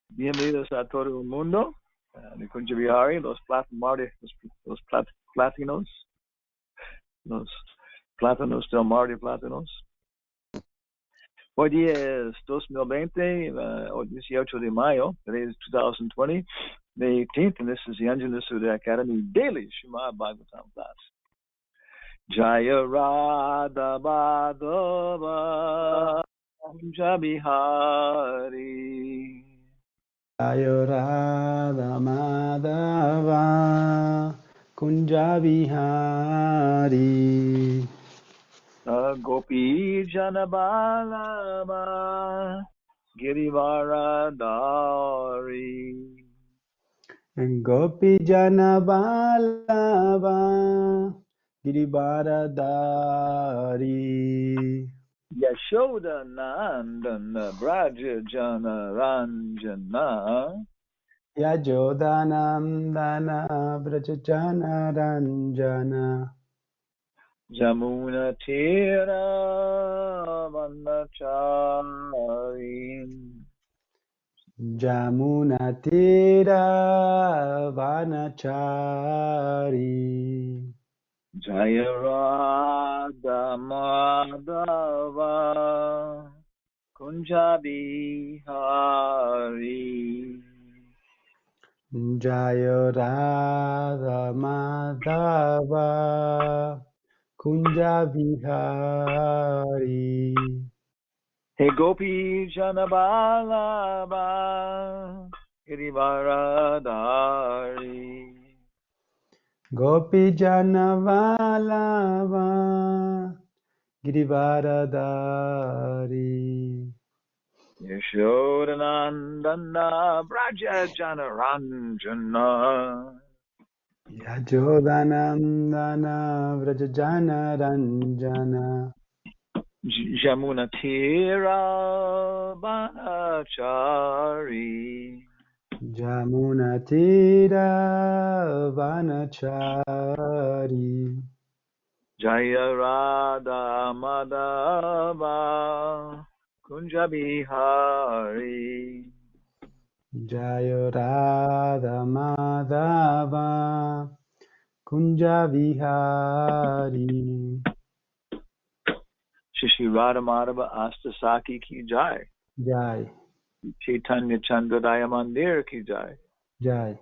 Bienvenidos a todo el mundo. De Kunja Vihari, los plátanos del mar de plátanos. Hoy día es 2020, 18 de mayo, today is 2020, May 18th, and this is the Anjana Sudha Academy Daily Srimad Bhagavatam class. Jaya Radha Madhava Kunja Vihari. Jaya Radha Madhava Kunja Vihari. Gopi Janabalama Girivaradari. Gopi Janabalava Girivaradari. Yashoda Nandana Braja Jana Ranjana. Yajodanandana Vrajajana Ranjana. Jamuna Tira Vanachari. Jamuna Tira Vanachari. Jaya Radha Madhava Kunja Vihari. Jaya Radha Madhava Kunja Vihari. Hey Gopi Janabalaba Girivaradari. Gopi Janavalava Girivaradari. Yashodanandana Braja Jana Ranjana. Yajodanandana Vrajajana Ranjana. Jamuna Tira Vanachari. Jamuna Tira Vanachari. Jaya Radha Madhava Kunja Vihari. Jaya Radha Madhava Kunja Vihari. Shishi Radha Madhava Astasaki ki jai. Jai. Caitanya-caritāmṛta Mandir ki jai. Jai.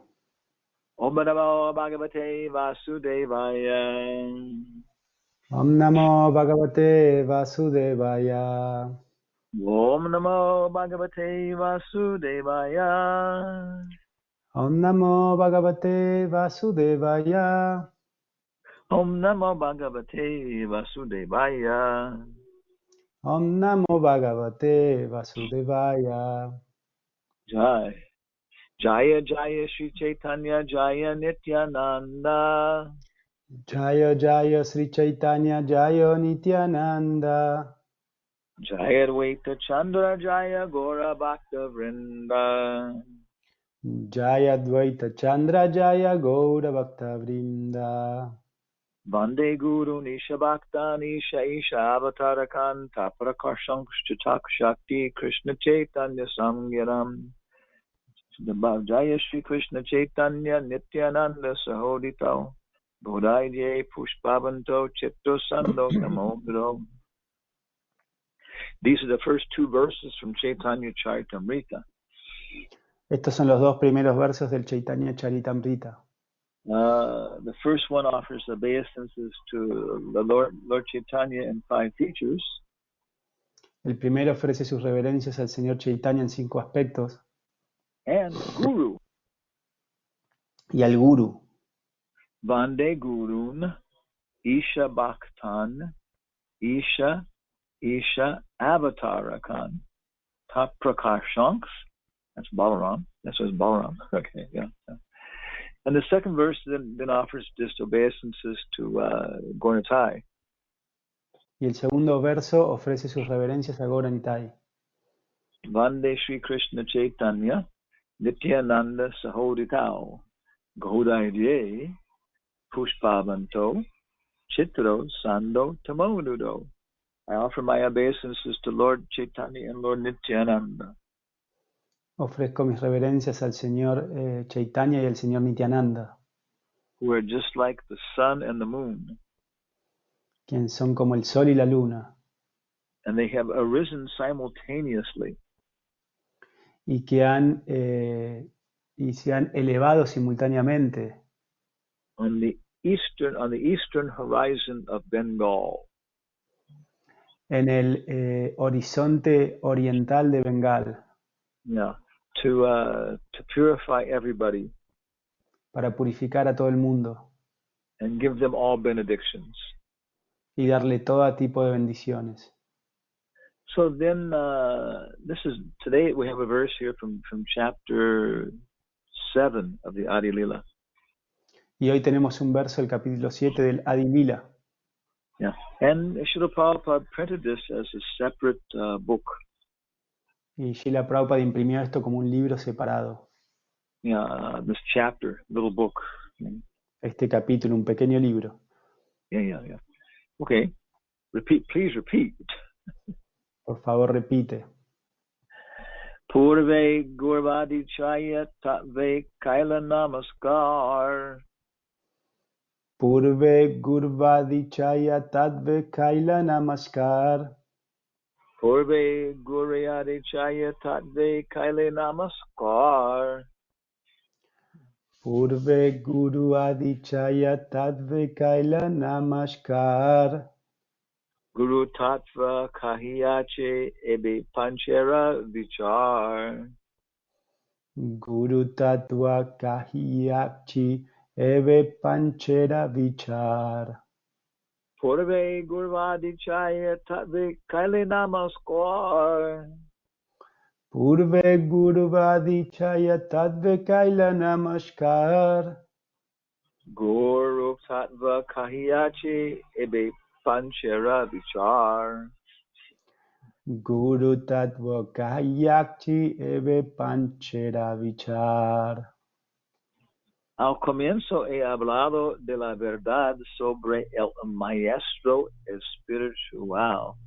Om Namo Bhagavate Vasudevaya. Om Namo Bhagavate Vasudevaya. Om Namo Bhagavate Vasudevaya. Om Namo Bhagavate Vasudevaya. Om Namo Bhagavate Vasudevaya. Om Namo Bhagavate Vasudevaya. Jai. Jaya Jaya Shri Chaitanya Jaya Nityananda. Jaya Jaya Sri Chaitanya Jaya Nityananda. Jaya Advaita Chandra Jaya Gora Bhakta Vrinda. Jaya Dvaita Chandra Jaya Gaura Bhakta Vrinda. Vande Guru īśa-bhaktān īśa-bhaktān taprakarṣaṅ shakti Krishna Chaitanya Samgyaram. Jaya Shri Krishna Chaitanya Nityananda Sahodito Bodhidye Pushpavanto Chitto Sando Tamodro. These are the first two verses from Caitanya-caritāmṛta. Estos son los dos primeros versos del Caitanya-caritāmṛta. The first one offers obeisances to the Lord Chaitanya and five features. El primero ofrece sus reverencias al Señor Chaitanya en 5 aspectos. And Guru. Y al Guru. Vande Gurun īśa-bhaktān īśa-avatarakan taprakarṣaṅ. That's Balaram. That's what's Balaram. Okay, yeah. And the second verse then offers just obeisances to Gaura. Y el segundo verso ofrece sus reverencias a Gaura Nitai. Vande Shri Krishna Chaitanya Nityananda Sahoditao Gaudaiye Pushpavanto Chitro Sando Tamodudo. I offer my obeisances to Lord Chaitanya and Lord Nityananda. Ofrezco mis reverencias al Señor Chaitanya y al Señor Nityananda, who are just like the sun and the moon, quienes son como el sol y la luna, and they have arisen simultaneously y se han elevado simultáneamente on the eastern horizon of Bengal, en el horizonte oriental de Bengal, to purify everybody para purificar a todo el mundo and give them all benedictions. y darle todo tipo de bendiciones. So then, today we have a verse here from chapter 7 of the Ādi-līlā. Y hoy tenemos un verso del capítulo 7 del Ādi-līlā. Yeah, and Śrīla Prabhupada printed this as a separate book. Y Śrīla Prabhupada imprimió esto como un libro separado. Yeah, this chapter, little book. Este capítulo, un pequeño libro. Yeah. Okay, please repeat. Por favor, repite. Pūrve gurv-ādi chaya tattve kaila namaskāra. Pūrve gurv-ādi chaya tattve kaila namaskāra. Pūrve guru-ādi chaya tattve kaila namaskāra. Pūrve guru-ādi chaya tattve kaila namaskāra. Guru-tattva kahiyāchi pāṅcera vicāra. Guru-tattva kahiyāchi pāṅcera vicāra. Pūrve gurv-ādi chaya tattve kaila namaskāra. Pūrve gurv-ādi chaya tattve kaila namaskāra. Guru-tattva kahiyāchi pāṅcera vicāra. Guru-tattva kahiyāchi pāṅcera vicāra. Al comienzo he hablado de la verdad sobre el maestro espiritual.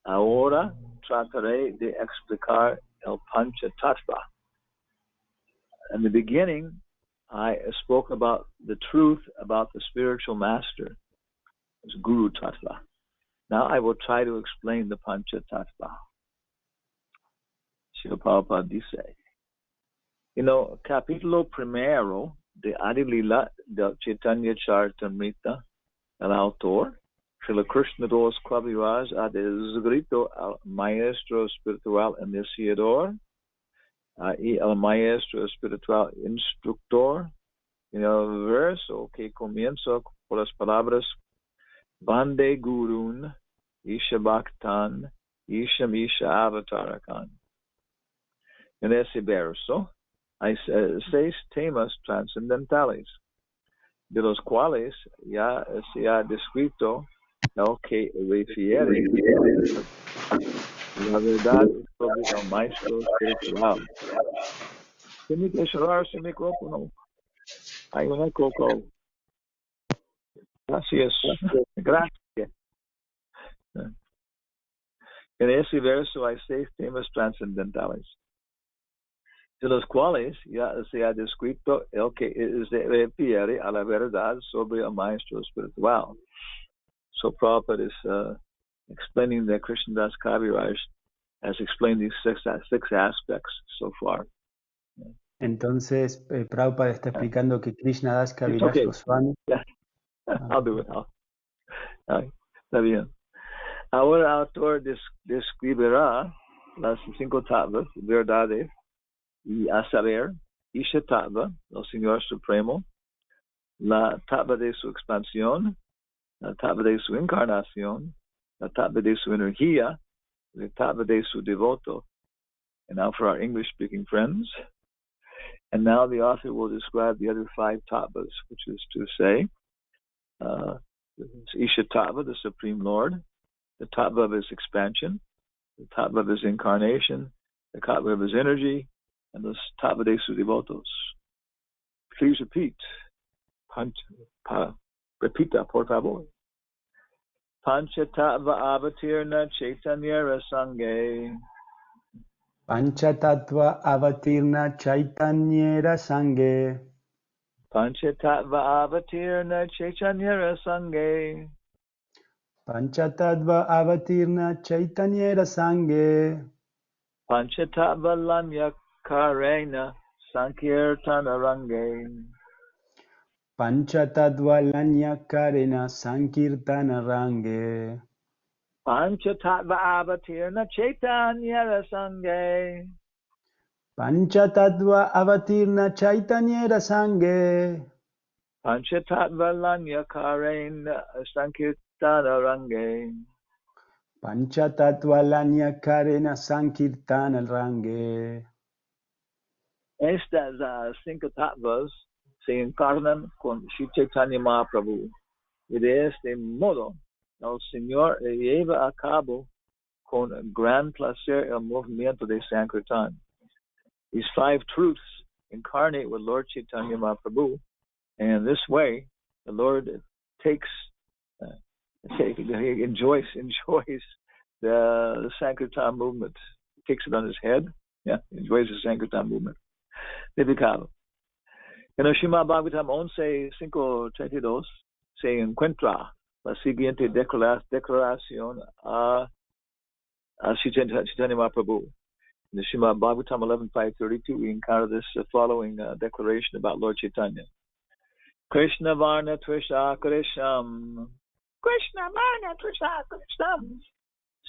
Ahora trataré de explicar el Pañca-tattva. In the beginning, I spoke about the truth about the spiritual master, as guru-tattva. Now I will try to explain the Pañca-tattva. Śrīla Prabhupada dice, capítulo primero de Ādi-līlā del Caitanya-caritāmṛta, el autor, Śrīla Kṛṣṇadāsa Kavirāja ha descrito al maestro espiritual iniciador y el maestro espiritual instructor en el verso que comienza por las palabras Vande Gurun, īśa-bhaktān, īśa-bhaktān. En ese verso hay 6 temas trascendentales, de los cuales ya se ha descrito lo que refiere la verdad sobre el maestro espiritual. Tiene que cerrar su micrófono. Hay un eco. Gracias. Gracias. En ese verso hay 6 temas trascendentales, de los cuales ya se ha descrito el que se refiere a la verdad sobre el maestro espiritual. So Prabhupada is explaining that Kṛṣṇadāsa Kavirāja has explained these six aspects so far. Entonces, Prabhupada está explicando que Kṛṣṇadāsa Kavirāja Gosvāmī. Yeah. I'll do it. Está bien. Ahora el autor describirá las 5 tattvas, verdades, y a saber, īśa-tattva, el Señor Supremo, la tattva de su expansión, la tattva de su encarnación, la tattva de su energía, la tattva de su devoto. And now for our English-speaking friends. And now the author will describe the other 5 tattvas, which is to say, īśa-tattva, the Supreme Lord, the tattva of his expansion, the tattva of his incarnation, the tattva of his energy, and the tattva de sus devotos. Please repeat. Repita, por favor. Pañca-tattva avatirna Caitanya-rasange. Pañca-tattva avatirna Caitanya sanghe. Pañca-tattva avatirna Caitanya sanghe. Pañca-tattva avatirna Caitanya sanghe. Pañca-tattva lanya karena sankirtana range. Pañca-tattva lanya-karena sankirtana range. Pañca-tattva avatirna Caitanya sanghe. Pañca-tattva avatirna Caitanya sanghe. Pañca-tattva lanya karena sankirtana range. Pañca-tattva lanya-karena sankirtana range. Estas cinco tattvas se encarnan con Śrī Caitanya Mahaprabhu y de este modo el Señor lleva a cabo con gran placer el movimiento de Sankirtan. These five truths incarnate with Lord Chaitanya Mahaprabhu, and in this way the Lord takes he enjoys the Sankirtan movement. He takes it on his head. Enjoys the Sankirtan movement. De vicāra. En el Śrīmad-Bhagavatam 11:5-32 se encuentra la siguiente declaración a Śrī Caitanya Mahaprabhu. In the Śrīmad-Bhagavatam 11:5-32, we encounter this following declaration about Lord Chaitanya. Krishna varna tvisha krisham. Krishna varna tvisha krisham.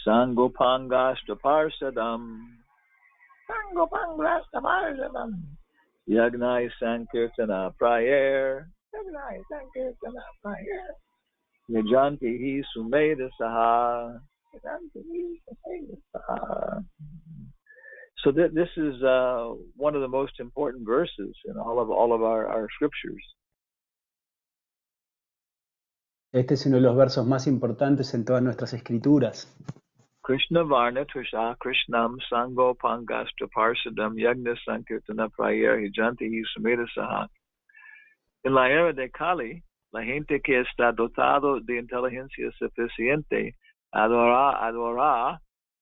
Sangopangashta parsadam. Sangopangashta parsadam. Yagnai Sankirtana prayer. Yagnai Sankirtana prayer. Yajanti hi sumeda saha. Yajanti hi sumeda saha. So this is one of the most important verses in all of our scriptures. Este es uno de los versos más importantes en todas nuestras escrituras. Krishna varna trisha krishnam sango pangashta parsadam yagna sankirtana prayer hijanti hi sumeda saha. En la era de Kali, la gente que está dotado de inteligencia suficiente adora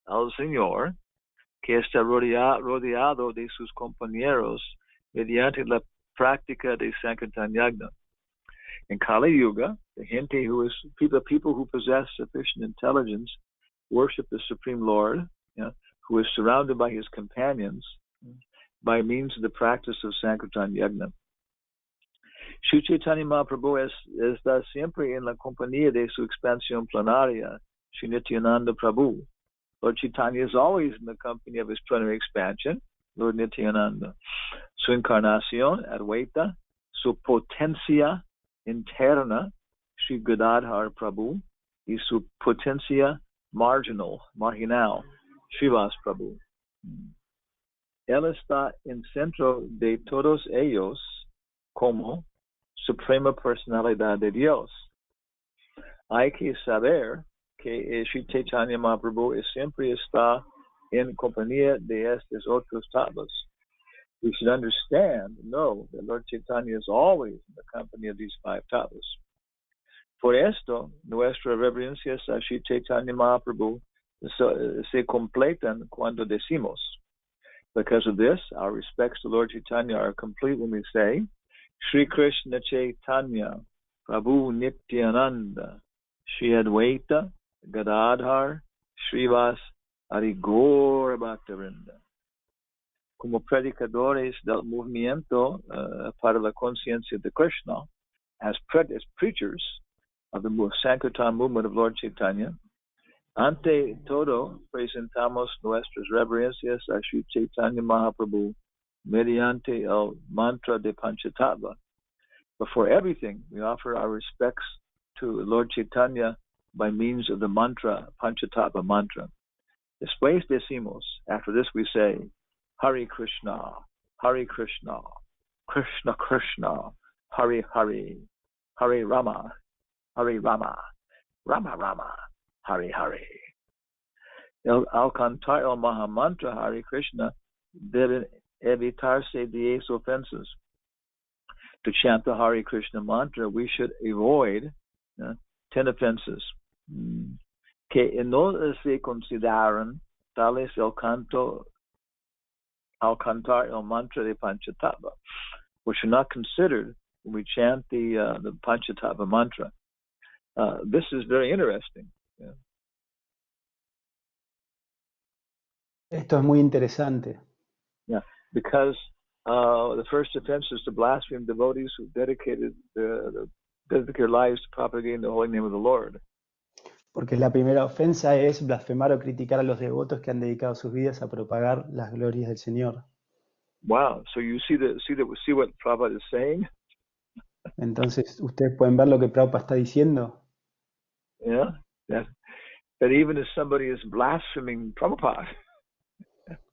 al Señor, que está rodeado de sus compañeros mediante la práctica de Sankirtan Yagna. In Kali Yuga, the gente people who possess sufficient intelligence worship the Supreme Lord, who is surrounded by his companions by means of the practice of Sankirtan Yagna. Śrī Caitanya Mahaprabhu está siempre en la compañía de su expansión plenaria, Śrī Nityananda Prabhu. Lord Chaitanya is always in the company of his plenary expansion, Lord Nityananda. Su encarnación, Advaita, su potencia interna, Sri Gadadhar Prabhu, y su potencia marginal, Srivas Prabhu. Él está en centro de todos ellos como Suprema Personalidad de Dios. Hay que saber que Śrī Caitanya Mahaprabhu siempre está en compañía de estos otros tattvas. We should know that Lord Chaitanya is always in the company of these five tattvas. Por esto, nuestras reverencias a Śrī Caitanya Mahaprabhu se completan cuando decimos. Because of this, our respects to Lord Chaitanya are complete when we say, Shri Krishna Chaitanya Prabhu Nityananda Shri Advaita Gadadhar Srivas Arigor Bhaktavinda. Como predicadores del movimiento para la conciencia de Krishna, as preachers of the Sankirtan movement of Lord Chaitanya, ante todo presentamos nuestras reverencias a Śrī Caitanya Mahaprabhu mediante el mantra de Pañca-tattva. Before everything, we offer our respects to Lord Chaitanya by means of the mantra, Pañca-tattva mantra. Después decimos, after this we say, Hare Krishna, Hare Krishna, Krishna Krishna, Hare Hare, Hare Rama, Hare Rama, Rama Rama, Hare Hare. Al cantar el Mahamantra Hare Krishna deben evitarse 10 offenses. To chant the Hare Krishna mantra, we should avoid 10 offenses. Que no se consideran tales el canto al cantar el mantra de Pañca-tattva, which are not considered when we chant the Pañca-tattva mantra. This is very interesting. Yeah. Esto es muy interesante. Yeah, because the first offense is to blaspheme devotees who dedicated their lives to propagating the holy name of the Lord. Porque la primera ofensa es blasfemar o criticar a los devotos que han dedicado sus vidas a propagar las glorias del Señor. Wow, so you see what Prabhupada is saying? Entonces, ¿ustedes pueden ver lo que Prabhupada está diciendo? Yeah, that even if somebody is blaspheming Prabhupada,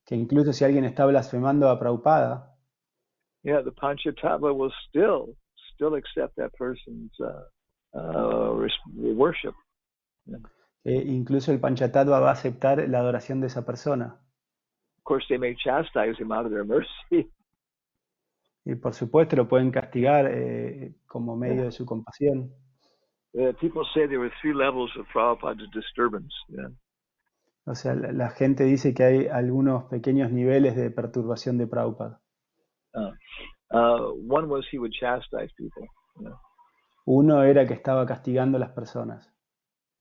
Que incluso si alguien está blasfemando a Prabhupada, yeah, the Pañca-tattva will still accept that person's worship. Yeah. Incluso el Pañca-tattva va a aceptar la adoración de esa persona. Of course, they may chastise him out of their mercy. Y por supuesto lo pueden castigar como medio de su compasión. People say there were 3 levels of Prabhupada's disturbance. Yeah. O sea, la gente dice que hay algunos pequeños niveles de perturbación de Prabhupada. One was he would chastise people. Yeah. Uno era que estaba castigando a las personas.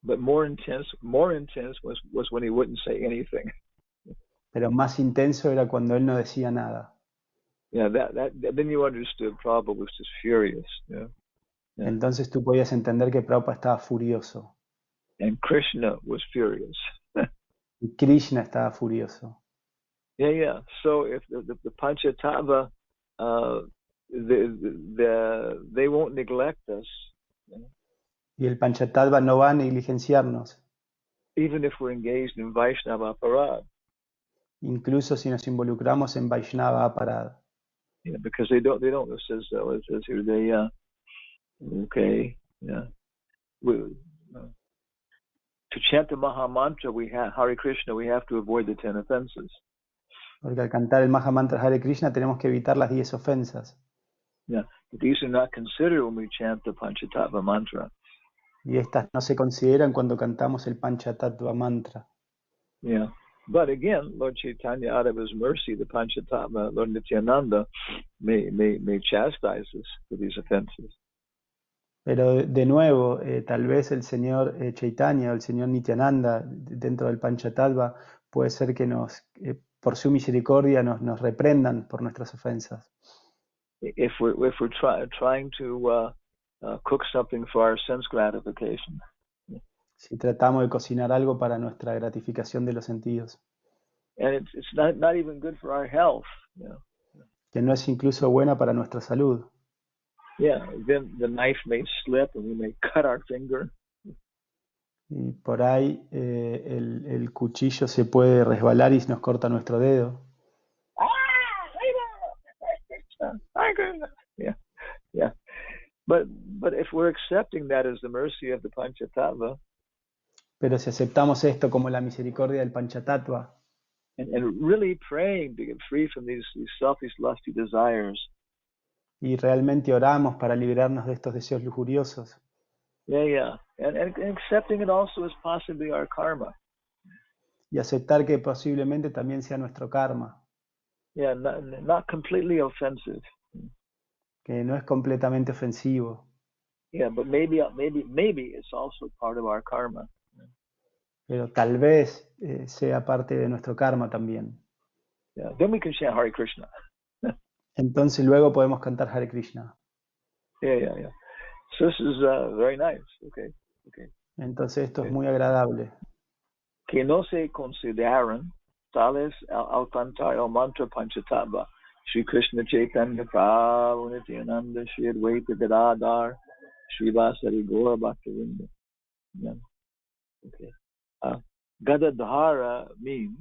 But more intense was when he wouldn't say anything. Pero más intenso era cuando él no decía nada. Yeah, then you understood Prabhupada was just furious. Yeah. Yeah. Entonces tú podías entender que Prabhupada estaba furioso. And Krishna was furious. Y Krishna estaba furioso. Yeah. So if the Pañca-tattva, they won't neglect us. Yeah. Y el Pañca-tattva no va a negligenciarnos. Even if we're engaged in Vaishnava aparad. Incluso si nos involucramos en Vaishnava aparad. Yeah, because they don't. It says here they okay. Yeah. To chant the Maha Mantra, Hare Krishna, we have to avoid the 10 offenses. Porque al cantar el Maha Mantra Hare Krishna tenemos que evitar las 10 ofensas. Yeah, but these are not considered when we chant the Pañca-tattva mantra. Y estas no se consideran cuando cantamos el Pañca-tattva mantra. Yeah, but again, Lord Chaitanya, out of his mercy, the Pañca-tattva, Lord Nityananda, may chastise us for these offenses. Pero de nuevo, tal vez el Señor Chaitanya o el Señor Nityananda dentro del Pañca-tattva puede ser que por su misericordia nos reprendan por nuestras ofensas. If we're trying to cook something for our sense gratification. Si tratamos de cocinar algo para nuestra gratificación de los sentidos. And it's not even good for our health. You know? Que no es incluso buena para nuestra salud. Yeah, then the knife may slip and we may cut our finger. Y por ahí el cuchillo se puede resbalar y nos corta nuestro dedo. Yeah. But if we're accepting that as the mercy of the Pañca-tattva, pero si aceptamos esto como la misericordia del Pañca-tattva, and really praying to get free from these selfish, lusty desires, y realmente oramos para liberarnos de estos deseos lujuriosos, and accepting it also as possibly our karma. Y aceptar que posiblemente también sea nuestro karma. Yeah, not completely offensive. Que no es completamente ofensivo. Yeah, but maybe it's also part of our karma. Pero tal vez sea parte de nuestro karma también. Yeah, then we can chant Hare Krishna. Entonces luego podemos cantar Hare Krishna. Yeah. So this is very nice. Okay. Entonces esto es muy agradable. Que no se consideran tales al cantar el mantra Pañca-tattva. Shri Krishna Chaitanya Prabhu Nityananda Shri Advaita Gadadhar Srivasari Gaura Bhaktavinda. Yeah. Okay. Gadadhara means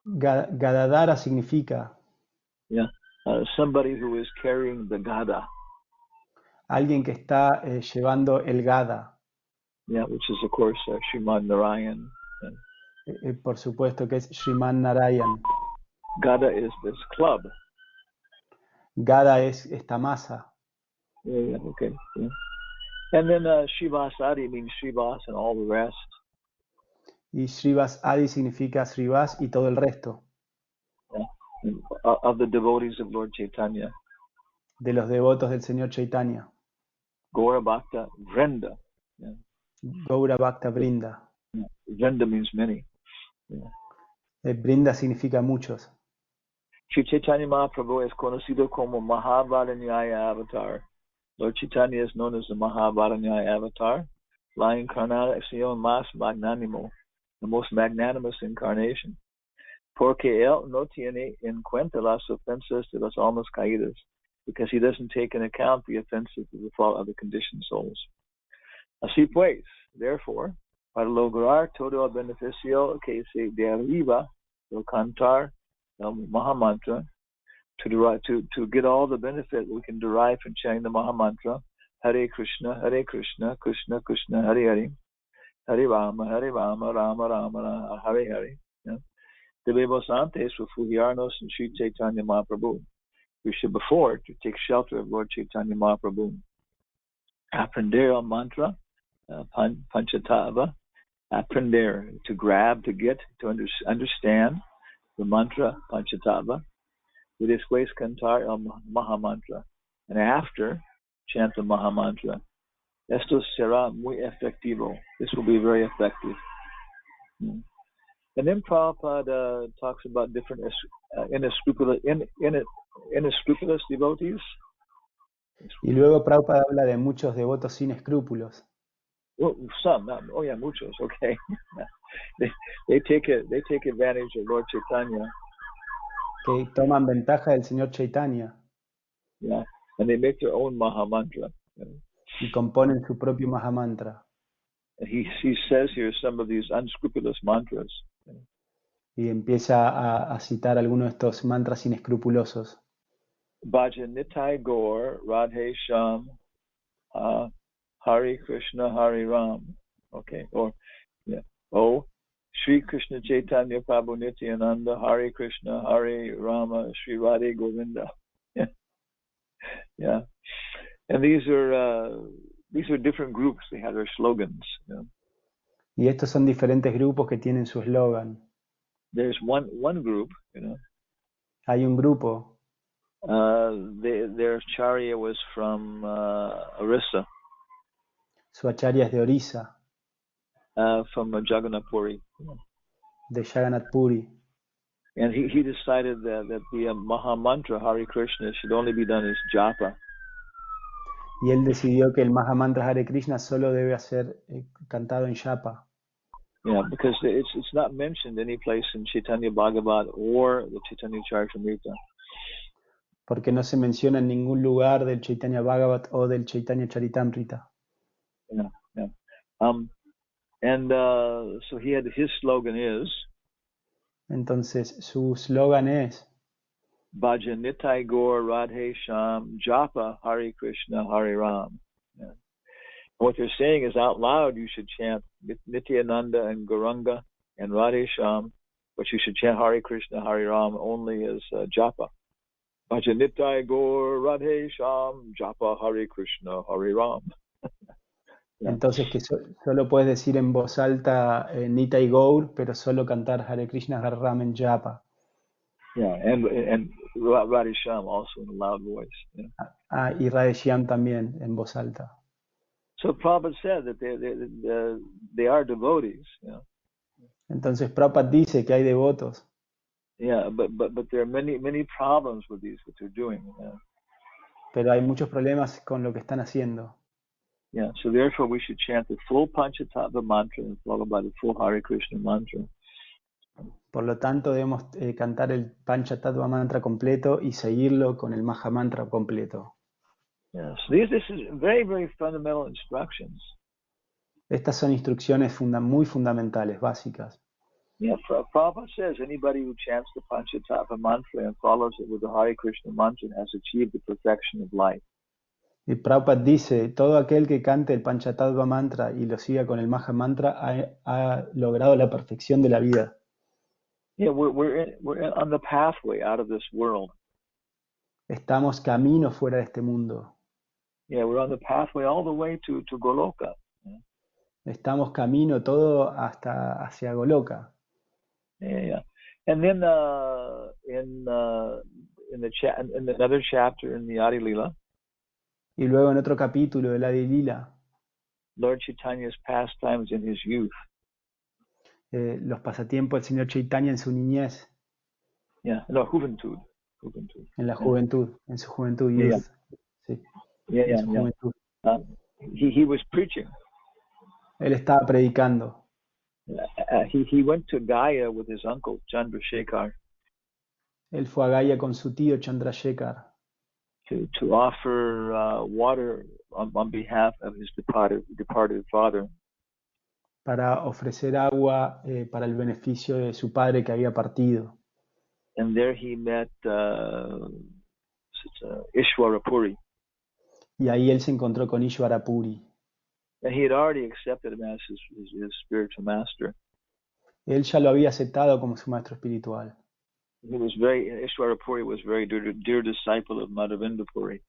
Gadadhara significa somebody who is carrying the gada. Alguien que está llevando el gada. Yeah, which is of course Srimad Narayan. Por supuesto que es Srimad Narayan. Gada is this club. Gada es esta masa. Yeah, okay. Yeah. And then Srivasari means Srivas and all the rest. Y Srivas-ādi significa Srivas y todo el resto. Of the devotees of Lord Chaitanya. De los devotos del Señor Chaitanya. Gaura Bhakta Vrinda. Yeah. Gaura Bhakta Vrinda. Yeah. Vrinda means many. Yeah. Vrinda significa muchos. Sri Chaitanya Mahaprabhu es conocido como Mahavaranyaya Avatar. Lord Chaitanya is known as the Mahavaranyaya Avatar, la encarnación más magnánimo, the most magnanimous incarnation. Porque él no tiene en cuenta las ofensas de las almas caídas, because he doesn't take into account the offenses of the fault of the conditioned souls. Así pues, therefore, para lograr todo el beneficio que se deriva del cantar el Mahamantra, to get all the benefit we can derive from chanting the Mahamantra, Hare Krishna, Krishna Krishna, Hare Hare, Hare Rama, Rama Rama, Hare Hare. Yeah. Debemos antes refugiarnos en Sri Chaitanya Mahaprabhu. We should before to take shelter of Lord Chaitanya Mahaprabhu. Aprender el mantra, Pañca-tattva, aprender, to grab, to get, to understand the mantra Pañca-tattva. Y después cantar el Mahamantra. And after, chant the Mahamantra. Esto será muy efectivo. This will be very effective. And then Prabhupada talks about different inescrupulous devotees. Y luego Prabhupada habla de muchos devotos sin escrúpulos. Well, some, not, muchos, okay. they take advantage of Lord Chaitanya. Que toman ventaja del Señor Chaitanya. Yeah, and they make their own Mahamantra. Y componen su propio Mahamantra. And he says here some of these unscrupulous mantras. Y empieza a citar algunos de estos mantras inescrupulosos. Bhajanitai Gaur, Radhe Sham, Hare Krishna, Hare Ram. Okay, or yeah. Oh, Sri Krishna Chaitanya Prabhu Nityananda, Hare Krishna, Hare Rama, Sri Radhe Govinda. Yeah. Yeah. And these are different groups. They have their slogans. You know. Y estos son diferentes grupos que tienen su eslogan. There's one group, you know. Hay un grupo. Their charya was from Orissa. Su acharya es de Orissa. From Jagannath Puri. De Jagannath Puri. And he decided that the Mahamantra Hare Krishna should only be done as japa. Y él decidió que el Mahamantra Hare Krishna solo debe ser cantado en japa. Yeah, because it's not mentioned any place in Chaitanya Bhagavat or the Caitanya-caritāmṛta. Porque no se menciona en ningún lugar del Chaitanya Bhagavat o del Caitanya-caritāmṛta. Yeah, yeah. And so his slogan is. Entonces su slogan es. Bhajanitai Gaur Radhe Sham Japa Hare Krishna Hare Ram. Yeah. What they're saying is out loud you should chant Nityananda and Gauranga and Radhe Sham, but you should chant Hare Krishna Hare Ram only as japa. Bhajanitai Gaur Radhe Sham Japa Hare Krishna Hare Ram. Yeah. Entonces que solo puedes decir en voz alta Nitai Gaur, pero solo cantar Hare Krishna Hare Ram en japa. Yeah, and Radhe Sham also in a loud voice. Yeah. Y Radhe Shyam también en voz alta. So Prabhupada said that they are devotees. Yeah. Entonces Prabhupada dice que hay devotos. Yeah, but there are many problems with what they're doing. Yeah. Pero hay muchos problemas con lo que están haciendo. Yeah, so therefore we should chant the full Pañca-tattva mantra and followed by the full Hare Krishna mantra. Por lo tanto, debemos cantar el Pañca-tattva mantra completo y seguirlo con el Mahamantra completo. Yes, this is very, very fundamental instructions. Estas son instrucciones muy fundamentales, básicas. Yeah, Prabhupada says anybody who chants the Pañca-tattva mantra and follows it with the Hare Krishna mantra has achieved the perfection of life. Y Prabhupada dice, todo aquel que cante el Pañca-tattva mantra y lo siga con el Mahamantra ha logrado la perfección de la vida. Yeah, we're on the pathway out of this world. Estamos camino fuera de este mundo. Yeah, we're on the pathway all the way to Goloka. Estamos camino todo hasta hacia Goloka. Yeah. And then in another chapter in the Ādi-līlā, Y luego en otro capítulo del Ādi-līlā, Lord Chaitanya's pastimes in his youth. Los pasatiempos del Señor Chaitanya en su niñez. Yeah, no, juventud. En la juventud, en su juventud, Yeah, youth. Sí, en su juventud. He was preaching. Él estaba predicando. He went to Gaya with his uncle, Chandrasekhar, Él fue a Gaya con su tío Chandrasekhar to offer water on behalf of his departed father. Para ofrecer agua para el beneficio de su padre que había partido. And there he met Ishwarapuri. Y ahí él se encontró con Ishwarapuri. And he had already accepted him as his spiritual master. Él ya lo había aceptado como su maestro espiritual. Ishwarapuri was very dear disciple of Madhavendra Puri.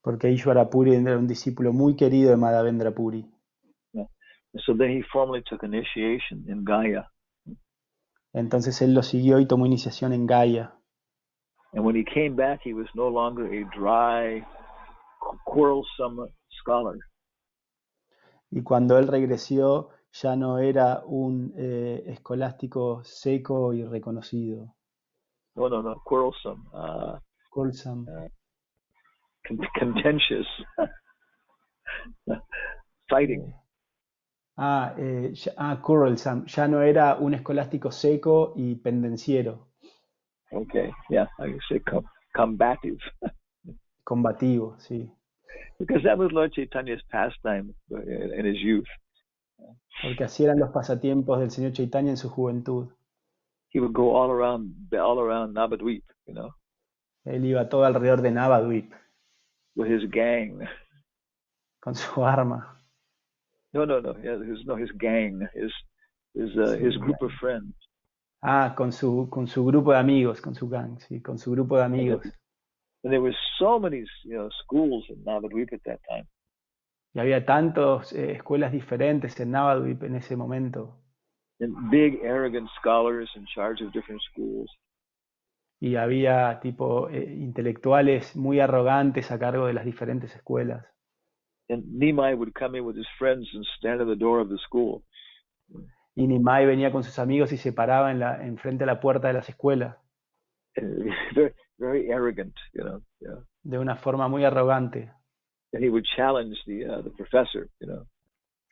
Porque Ishwarapuri era un discípulo muy querido de Madhavendra Puri. Yeah. So then he formally took initiation in Gaya. Entonces él lo siguió y tomó iniciación en Gaya. And when he came back, he was no longer a dry, quarrelsome scholar. Y cuando él regresó, ya no era un escolástico seco y reconocido. No, quarrelsome. Quarrelsome. Contentious. Fighting. Quarrelsome. Ya no era un escolástico seco y pendenciero. Okay, yeah, I would say combative. Combativo, sí. Because that was Lord Chaitanya's pastime in his youth. Porque así eran los pasatiempos del Señor Chaitanya en su juventud. He would go all around Navadvip, you know. Él iba todo alrededor de Navadvip. With his gang. Con su arma. No, his gang, his group of friends. Con su grupo de amigos, con su gang, sí, con su grupo de amigos. And there were so many, schools in Navadvip at that time. Y había tantas escuelas diferentes en Navadvip en ese momento. And big, arrogant scholars in charge of different schools. Y había intelectuales muy arrogantes a cargo de las diferentes escuelas. And Nimai would come in with his friends and stand at the door of the school. Y Nimai venía con sus amigos y se paraba en frente a la puerta de las escuelas. Very, very arrogant, Yeah. De una forma muy arrogante. And he would challenge the professor,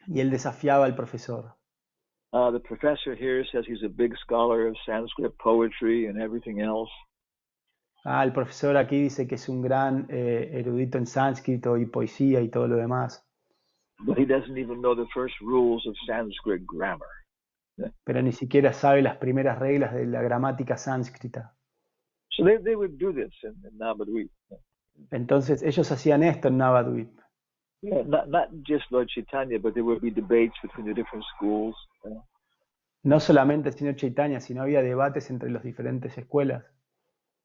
Y él desafiaba al profesor. The professor here says he's a big scholar of Sanskrit poetry and everything else. El profesor aquí dice que es un gran erudito en sánscrito y poesía y todo lo demás. But he doesn't even know the first rules of Sanskrit grammar. Pero ni siquiera sabe las primeras reglas de la gramática sánscrita. So they would do this in Navadvip. Entonces ellos hacían esto en Navadvip. Yeah, not just Lord Chaitanya, but there would be debates between the different schools. No solamente el Señor Chaitanya, sino había debates entre las diferentes escuelas.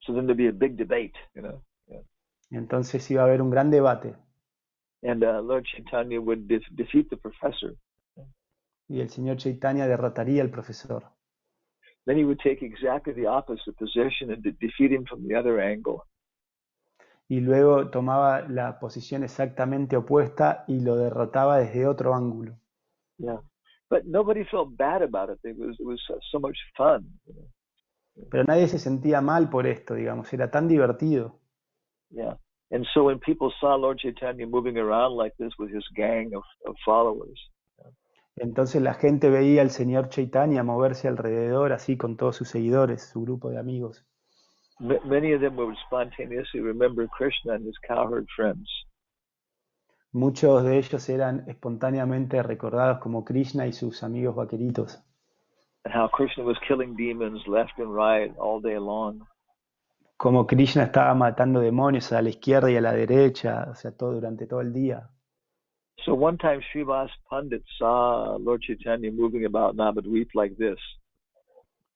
So then there'd be a big debate, Yeah. Entonces iba a haber un gran debate. And Lord Chaitanya would defeat the professor. Y el Señor Chaitanya derrotaría al profesor. Then he would take exactly the opposite position and defeat him from the other angle. Y luego tomaba la posición exactamente opuesta y lo derrotaba desde otro ángulo. Yeah, but nobody felt bad about it. It was so much fun. Pero nadie se sentía mal por esto, digamos, era tan divertido. Yeah, and so when people saw Lord Chaitanya moving around like this with his gang of followers. Entonces la gente veía al Señor Chaitanya moverse alrededor así con todos sus seguidores, su grupo de amigos. Many of them would spontaneously remember Krishna and his cowherd friends. Muchos de ellos eran espontáneamente recordados como Krishna y sus amigos vaqueritos. And how Krishna was killing demons left and right all day long. Como Krishna estaba matando demonios a la izquierda y a la derecha, o sea, durante todo el día. So one time Srivas Pandit saw Lord Chaitanya moving about Navadvip like this.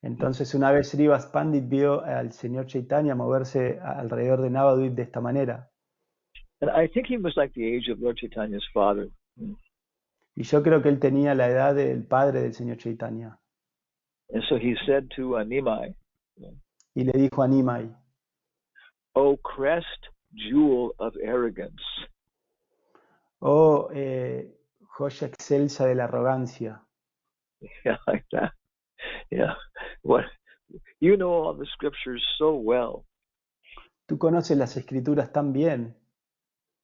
Entonces una vez Srivas Pandit vio al Señor Chaitanya moverse alrededor de Navadvip de esta manera. And I think he was like the age of Lord Chaitanya's father. Y yo creo que él tenía la edad del padre del señor Chaitanya. And so he said to Nimai, Y le dijo a Nimai, "O crest jewel of arrogance." oh joya excelsa de la arrogancia. Yeah, like that. Yeah. What, you know all the scriptures so well. Tú conoces las escrituras tan bien.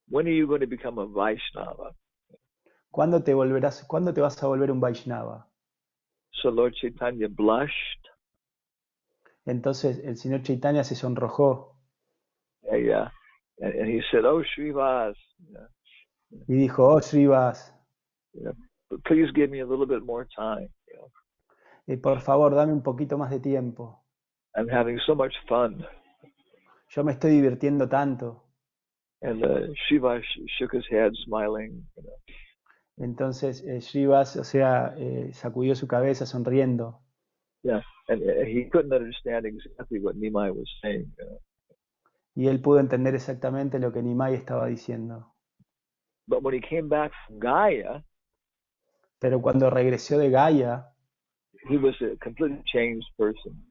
When are you going to become a Vaishnava? ¿Cuándo te vas a volver un Vaishnava? So Lord Chaitanya blushed. Entonces el señor Chaitanya se sonrojó. Yeah. And he said, "Oh, Srivas, Y dijo, oh Srivas, please give me a little bit more time. por favor, dame un poquito más de tiempo. I'm having so much fun." Yo me estoy divirtiendo tanto. And Srivas shook his head, smiling. Entonces Srivas, sacudió su cabeza sonriendo. Yeah, and he couldn't understand exactly what Nimai was saying. Y él pudo entender exactamente lo que Nimai estaba diciendo. But when he came back from Gaya, Pero cuando regresó de Gaya, he was a completely changed person.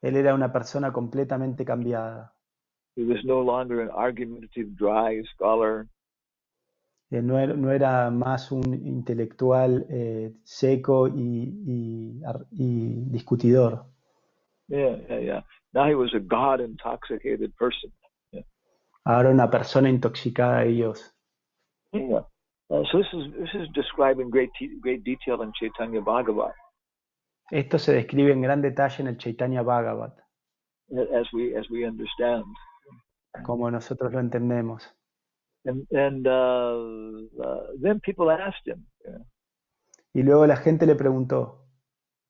él era una persona completamente cambiada. He was no longer an argumentative, dry scholar. No era más un intelectual seco y discutidor. Yeah. Now he was a God-intoxicated person. Ahora una persona intoxicada de Dios. Yeah. So this is described in great detail in Chaitanya Bhagavat. Esto se describe en gran detalle en el Chaitanya Bhagavat. As we understand. Como nosotros lo entendemos. And then people asked him. Y luego la gente le preguntó.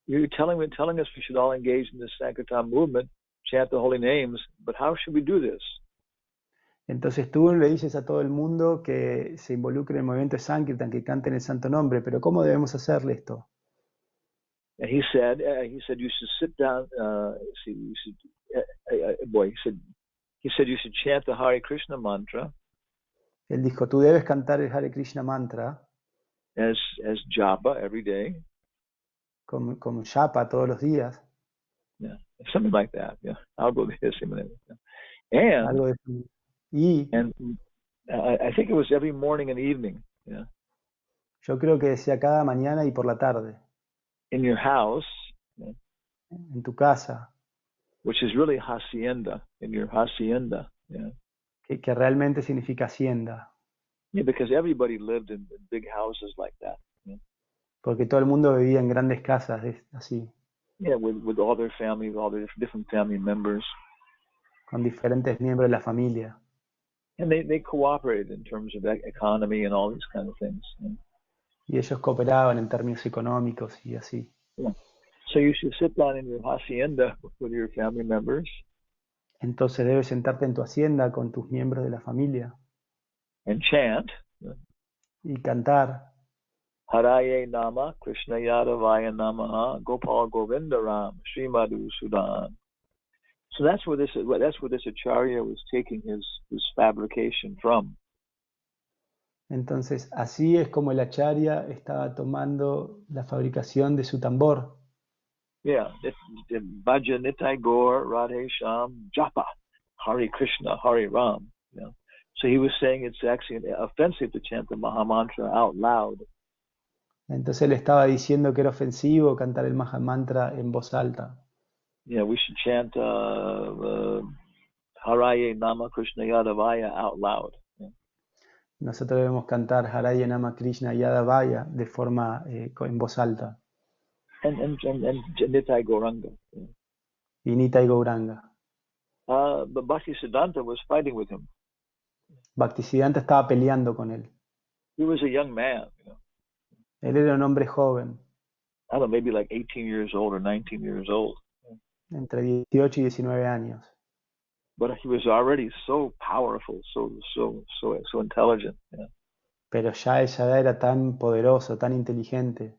You're telling us we should all engage in the Sankirtan movement, chant the holy names, but how should we do this? Entonces tú le dices a todo el mundo que se involucre en el movimiento de Sankirtan, que canten el santo nombre, pero ¿cómo debemos hacerle esto? And he said you should sit down. He said you should chant the Hare Krishna mantra. Él dijo, tú debes cantar el Hare Krishna mantra as japa every day. Como japa todos los días. Yeah, something like that. Yeah, algo de ese manera. And algo de y I think it was every morning and evening. Yeah. Yo creo que decía cada mañana y por la tarde. In your house. Yeah. En tu casa. Which is really hacienda. In your hacienda. Yeah. Que realmente significa hacienda. Yeah, because everybody lived in big houses like that. Yeah. Porque todo el mundo vivía en grandes casas así. Yeah, with all their families, all their different family members. Con diferentes miembros de la familia. And they cooperated in terms of economy and all these kind of things. Yeah. Y ellos cooperaban en términos económicos y así. Yeah. So you should sit down in your hacienda with your family members. Entonces debes sentarte en tu hacienda con tus miembros de la familia. And chant. Y cantar. Haraye nama Krishna Yadavaya namaha Gopal Govinda Ram Sri Madhusudan. So that's where this acharya was taking his fabrication from. Entonces así es como el acharya estaba tomando la fabricación de su tambor. Yeah, Bhaja Nitai Gaur Radhe Sham Japa Hare Krishna Hare Ram. Yeah. So he was saying it's actually offensive to chant the Mahamantra out loud. Entonces él estaba diciendo que era ofensivo cantar el Mahamantra en voz alta. Yeah, we should chant Haraye Nama Krishna Yadavaya out loud. Yeah. Nosotros debemos cantar Haraye Nama Krishna Yadavaya de forma en voz alta. And Nitai Gauranga. Yeah. Y Nitai Gauranga. But Bhaktisiddhanta was fighting with him. Bhaktisiddhanta estaba peleando con él. He was a young man. You know. Él era un hombre joven. I don't know, maybe like 18 years old or 19 years old. Entre 18 y 19 años. But he was already so powerful, so intelligent. Yeah. Pero ya esa edad era tan poderoso, tan inteligente.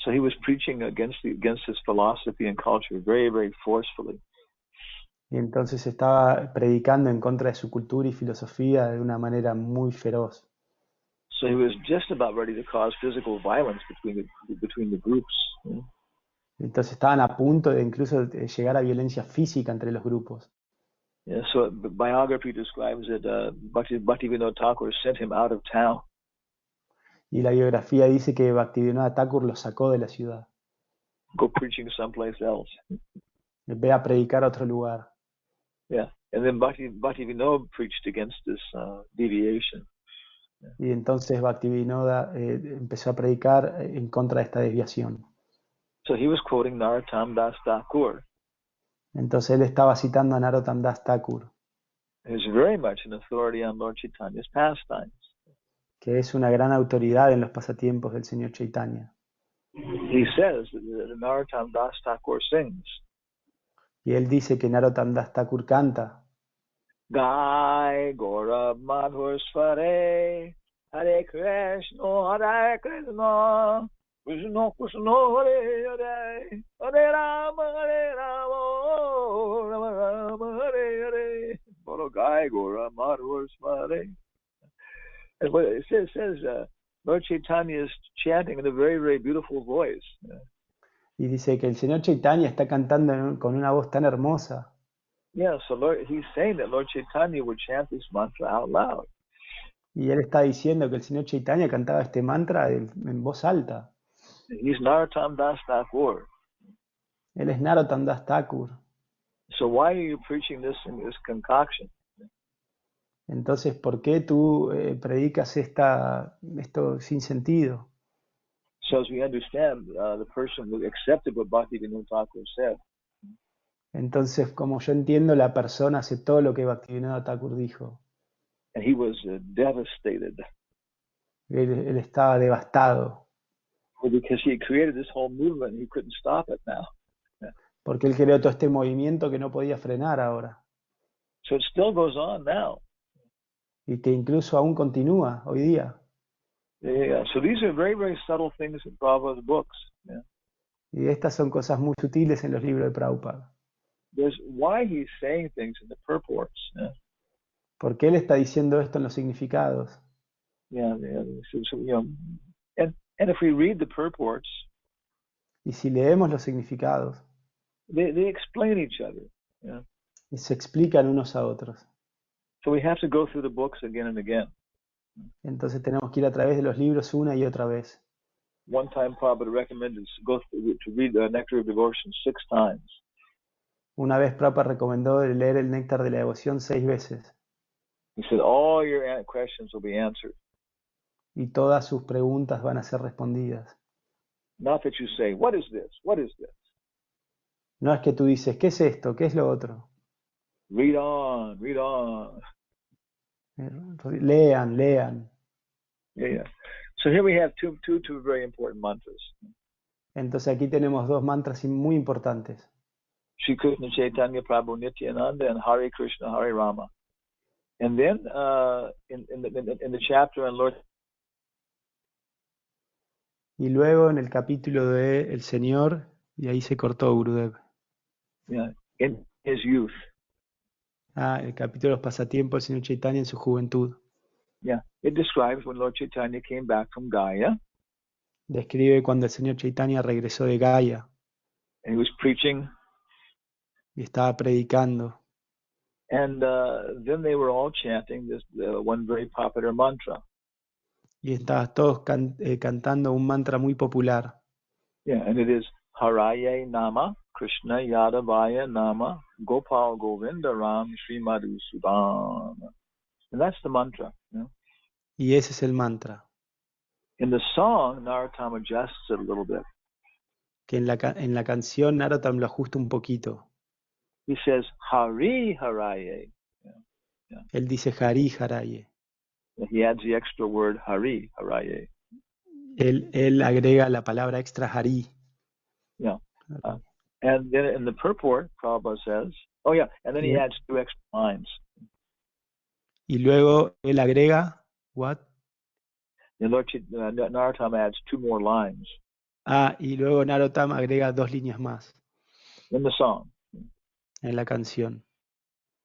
So he was preaching against his philosophy and culture very, very forcefully. Y entonces estaba predicando en contra de su cultura y filosofía de una manera muy feroz. So he was just about ready to cause physical violence between the groups. Entonces estaban a punto de incluso llegar a violencia física entre los grupos. Yeah, so the biography describes that Bhaktivinoda Thakur sent him out of town. Y la biografía dice que Bhaktivinoda Thakur lo sacó de la ciudad. Go preaching someplace else. Ve a predicar a otro lugar. Yeah, and then Bhaktivinoda preached against this deviation. Y entonces Bhaktivinoda empezó a predicar en contra de esta desviación. So he was quoting Narottam Das Thakur. Entonces él estaba citando a Narottam Das Thakur, He was very much an authority on Lord Chaitanya's pastimes. que es una gran autoridad en los pasatiempos del Señor Chaitanya. He says that Narottam Das Thakur sings. Y él dice que Narottam Das Thakur canta. Gai Gaurav Madhur Svare Hare Krishna Krishna Krishna Hare Hare Hare Rama Rama Rama Hare Hare Bolo Gai Gaurav Madhur Svare. And what it says Lord Chaitanya is chanting in a very, very beautiful voice. Y dice que el Señor Chaitanya está cantando con una voz tan hermosa. Yeah, so he's saying that Lord Chaitanya would chant this mantra out loud. Y él está diciendo que el Señor Chaitanya cantaba este mantra en voz alta. He's Narottam Das Thakur. Él es Narottam Das Thakur. So why are you preaching this in this concoction? Entonces, ¿por qué tú predicas esto sin sentido? So as we understand, the person who accepted what Bhaktivinoda Thakur said. Entonces, como yo entiendo, la persona aceptó lo que Bhaktivinoda Thakur dijo. And he was devastated. Él estaba devastado. Because he created this whole movement, he couldn't stop it now. Porque él creó todo este movimiento que no podía frenar ahora. So it still goes on now. Y que incluso aún continúa hoy día. Yeah. So these are very, very subtle things in Prabhupada's books. Yeah. Y estas son cosas muy sutiles en los libros de Prabhupada. There's why he's saying things in the purports. Yeah. ¿Por qué él está diciendo esto en los significados? Yeah. So, and if we read the purports, y si leemos los significados, they explain each other. Yeah. Y se explican unos a otros. So we have to go through the books again and again. Entonces tenemos que ir a través de los libros una y otra vez. One time Prabhupada recommended to read the Nectar of Devotion 6 times. Una vez Prabhupada recomendó leer el Néctar de la Devoción 6 veces. He said all your questions will be answered. Y todas sus preguntas van a ser respondidas. Not that you say, what is this? What is this? No es que tú dices, ¿qué es esto? ¿Qué es lo otro? Read on, read on. Lean, lean. Yeah. So here we have two very important mantras. Entonces aquí tenemos dos mantras muy importantes. Shri Krishna Chaitanya Prabhu Nityananda and Hare Krishna Hare Rama. And then in the chapter on Lord. Y luego en el capítulo de El Señor, y ahí se cortó Gurudev. Yeah, in his youth. El capítulo de los pasatiempos del Señor Chaitanya en su juventud. Yeah, it describes when Lord Chaitanya came back from Gaya. Describe cuando el Señor Chaitanya regresó de Gaya. And he was preaching. Y estaba predicando. And then they were all chanting this one very popular mantra. Y estaban todos cantando un mantra muy popular. Yeah, and it is Haraye Nama, Krishna Yadavaya Nama, Gopal Govinda Ram Sri Madhusudan. And that's the mantra. Yeah? Y ese es el mantra. In the song, Narottam adjusts it a little bit. Que en la canción Narottam lo ajusta un poquito. He says, Hari Haraye. Yeah. Yeah. Él dice Hari Haraye. He adds the extra word Hari Haraye. Él agrega la palabra extra Hari. Yeah. And then in the purport, Prabhupada says, oh yeah, and then he adds 2 extra lines. Y luego él agrega, what? And Lord Narottam adds 2 more lines. Y luego Narottam agrega 2 líneas más. In the song. En la canción.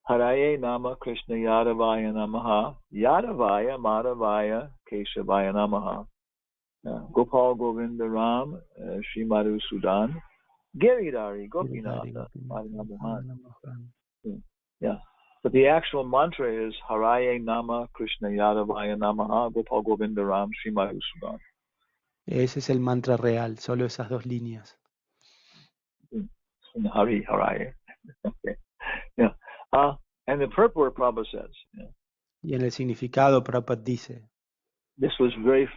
Haraye Nama Krishna Yadavaya Namaha, Yadavaya Madhavaya Keshavaya Namaha. Gopal Govinda Ram, Sri Madhusudan, Giridhari Gopinatha, Madhavamohan. Yeah. But the actual mantra is Haraye Nama Krishna Yadavaya Namaha, Gopal Govinda Ram, Sri Madhusudan. Ese es el mantra real, solo esas dos líneas. Hari, Haraye. Okay. Yeah. And the purport Prabhupada says. Yeah. Y en el significado Prabhupada dice, This was very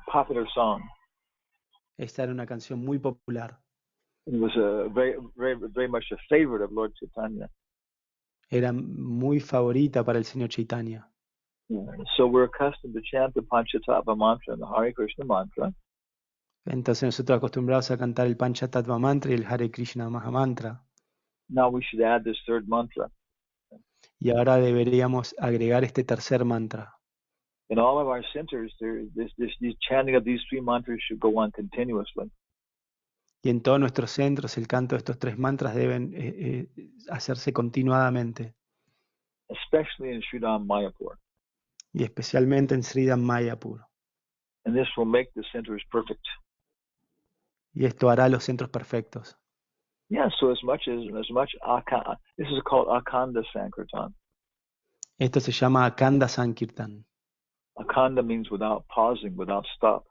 popular song. esta era una canción muy popular. It was very much a favorite of Lord Chaitanya. Era muy favorita para el Señor Chaitanya. Yeah. So we're accustomed to chant the Pañca-tattva mantra and the Hare Krishna mantra. Entonces nosotros acostumbrados a cantar el Pañca-tattva mantra y el Hare Krishna Maha mantra. Now we should add this third mantra. Y ahora deberíamos agregar este tercer mantra. In all of our centers, this chanting of these three mantras should go on continuously. Y en todos nuestros centros el canto de estos tres mantras deben hacerse continuadamente. Especially in Sridham Mayapur. Y especialmente en Sridham Mayapur. And this will make the centers perfect. Y esto hará los centros perfectos. Yeah, so this is called Akhanda Sankirtan. Esto se llama Akhanda Sankirtan. Akhanda means without pausing, without stop.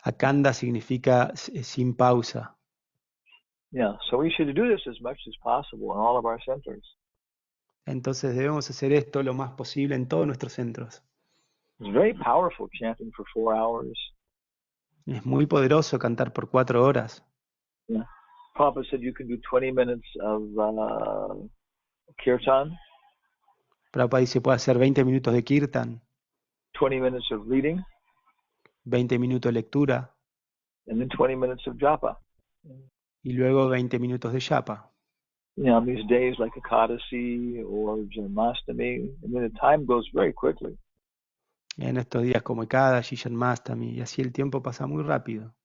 Akhanda significa sin pausa. Yeah, so we should do this as much as possible in all of our centers. Entonces debemos hacer esto lo más posible en todos nuestros centros. It's very powerful chanting for 4 hours. Es muy poderoso cantar por 4 horas. Yeah. Prabhupada said you can do 20 minutes of kirtan. Prabhupada dice puede hacer 20 minutos de kirtan, 20 minutes of reading, 20 minutos de lectura, and then 20 minutes of japa. y luego 20 minutos de japa. You know, on these days like Ekadasi or Janmashtami, I mean, the time goes very quickly. En estos días como Ekadashi, Janmashtami, y así el tiempo pasa muy rápido.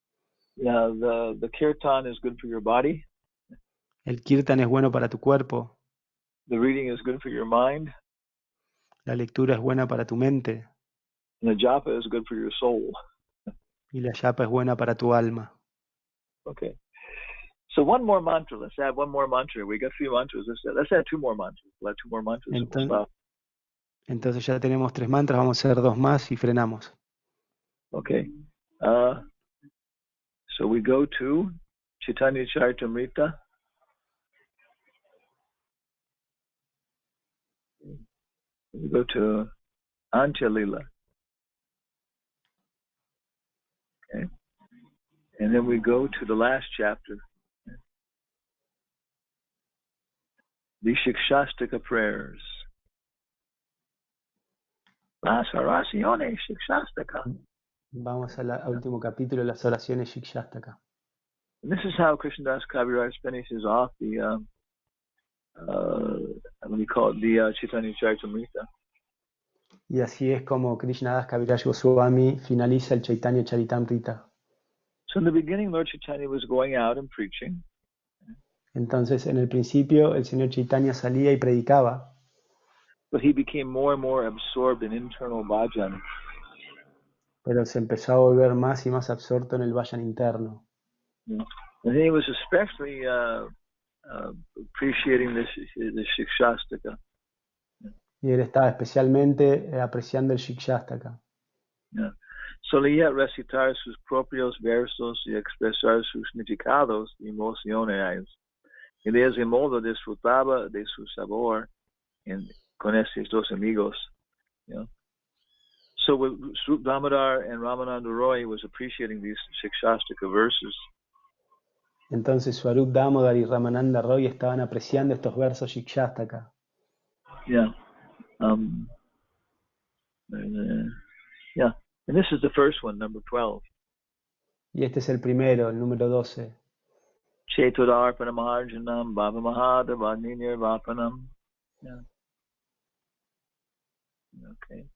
Yeah, the kirtan is good for your body. El kirtan es bueno para tu cuerpo, The reading is good for your mind. la lectura es buena para tu mente, And the japa is good for your soul. y la japa es buena para tu alma. Okay. So one more mantra. Let's add one more mantra. We got 3 mantras. Let's add 2 more mantras. We'll add 2 more mantras. And we'll stop. Entonces ya tenemos 3 mantras, vamos a hacer 2 más y frenamos. Okay. So we go to Caitanya-caritāmṛta. We go to Ādi-līlā. Okay. And then we go to the last chapter. The īśa-bhaktān prayers. Las oraciones īśa-bhaktān. Vamos al último capítulo, las oraciones Shikshataka. And this is how Kṛṣṇadāsa Kavirāja finishes off the what do you call it, the Caitanya-caritāmṛta. Y así es como Kṛṣṇadāsa Kavirāja Gosvāmī finaliza el Caitanya-caritāmṛta. So in the beginning, Lord Chaitanya was going out and preaching. Entonces, en el principio, el Señor Chaitanya salía y predicaba. But he became more and more absorbed in internal bhajan. Pero se empezó a volver más y más absorto en el vayan interno. Yeah. And he was especially appreciating the Shikshataka. Y él estaba especialmente apreciando el Shikshataka. Yeah. Solía recitar sus propios versos y expresar sus significados y emociones. Y de ese modo disfrutaba de su sabor con estos dos amigos. You know? So Swarup Damodar and Ramananda Roy was appreciating these Shikshataka verses. Entonces Swarup Damodar y Ramananda Roy estaban apreciando estos versos Shikshataka. Yeah. Yeah. And this is the first one, number 12. Y este es el primero, el número 12. Chetodarpanam Arjunam Bhava Mahadavagninir Vapanam. Yeah. Okay.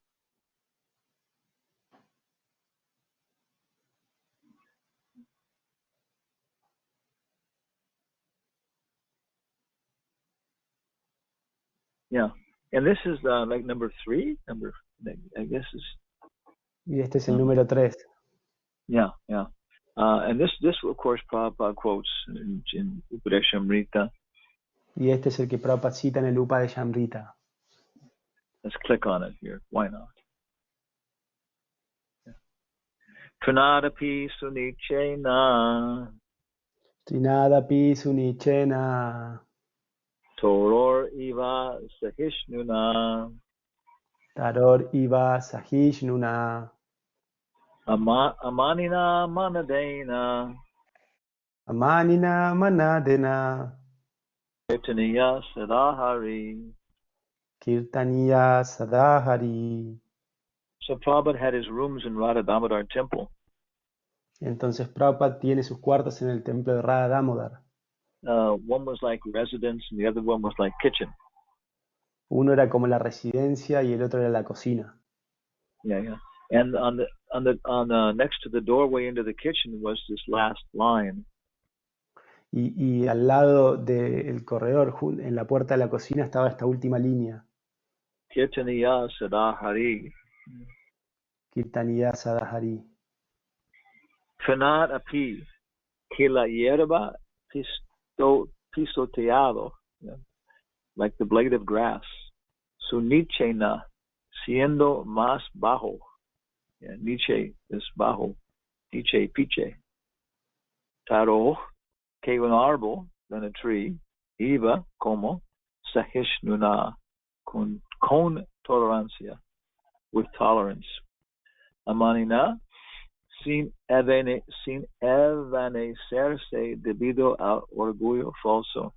Yeah. And this is like number 3. I guess is. Y este es el número 3. Yeah. And this of course Prabhupada quotes in Upadeshamrita. Y este es el que Prabhupada cita en el Upadeshamrita. Let's click on it here. Why not? Trinadapi sunichena. Trinadapi sunichena. Toror iva sahishnuna. Taror iva sahishnuna. Amanina manadena. Amanina manadena. Kirtaniya sadahari. Kirtaniya sadahari. So Prabhupada had his rooms in Radha Damodar temple. Entonces Prabhupada tiene sus cuartos en el templo de Radha Damodar. One was like residence and the other one was like kitchen. Uno era como la residencia y el otro era la cocina. Yeah. And on next to the doorway into the kitchen was this last line. Y al lado del corredor, en la puerta de la cocina, estaba esta última línea. Kirtaniya sadahari. Kirtaniya sadahari. Pranat api que la hierba pisoteado, like the blade of grass. Su nichena, siendo más bajo. Yeah, niche is bajo. Niche, piche. Taro, que un árbol, than a tree. Iba, como, sahishnuna, con tolerancia, with tolerance. Amanina, sin evanecerse debido al orgullo falso,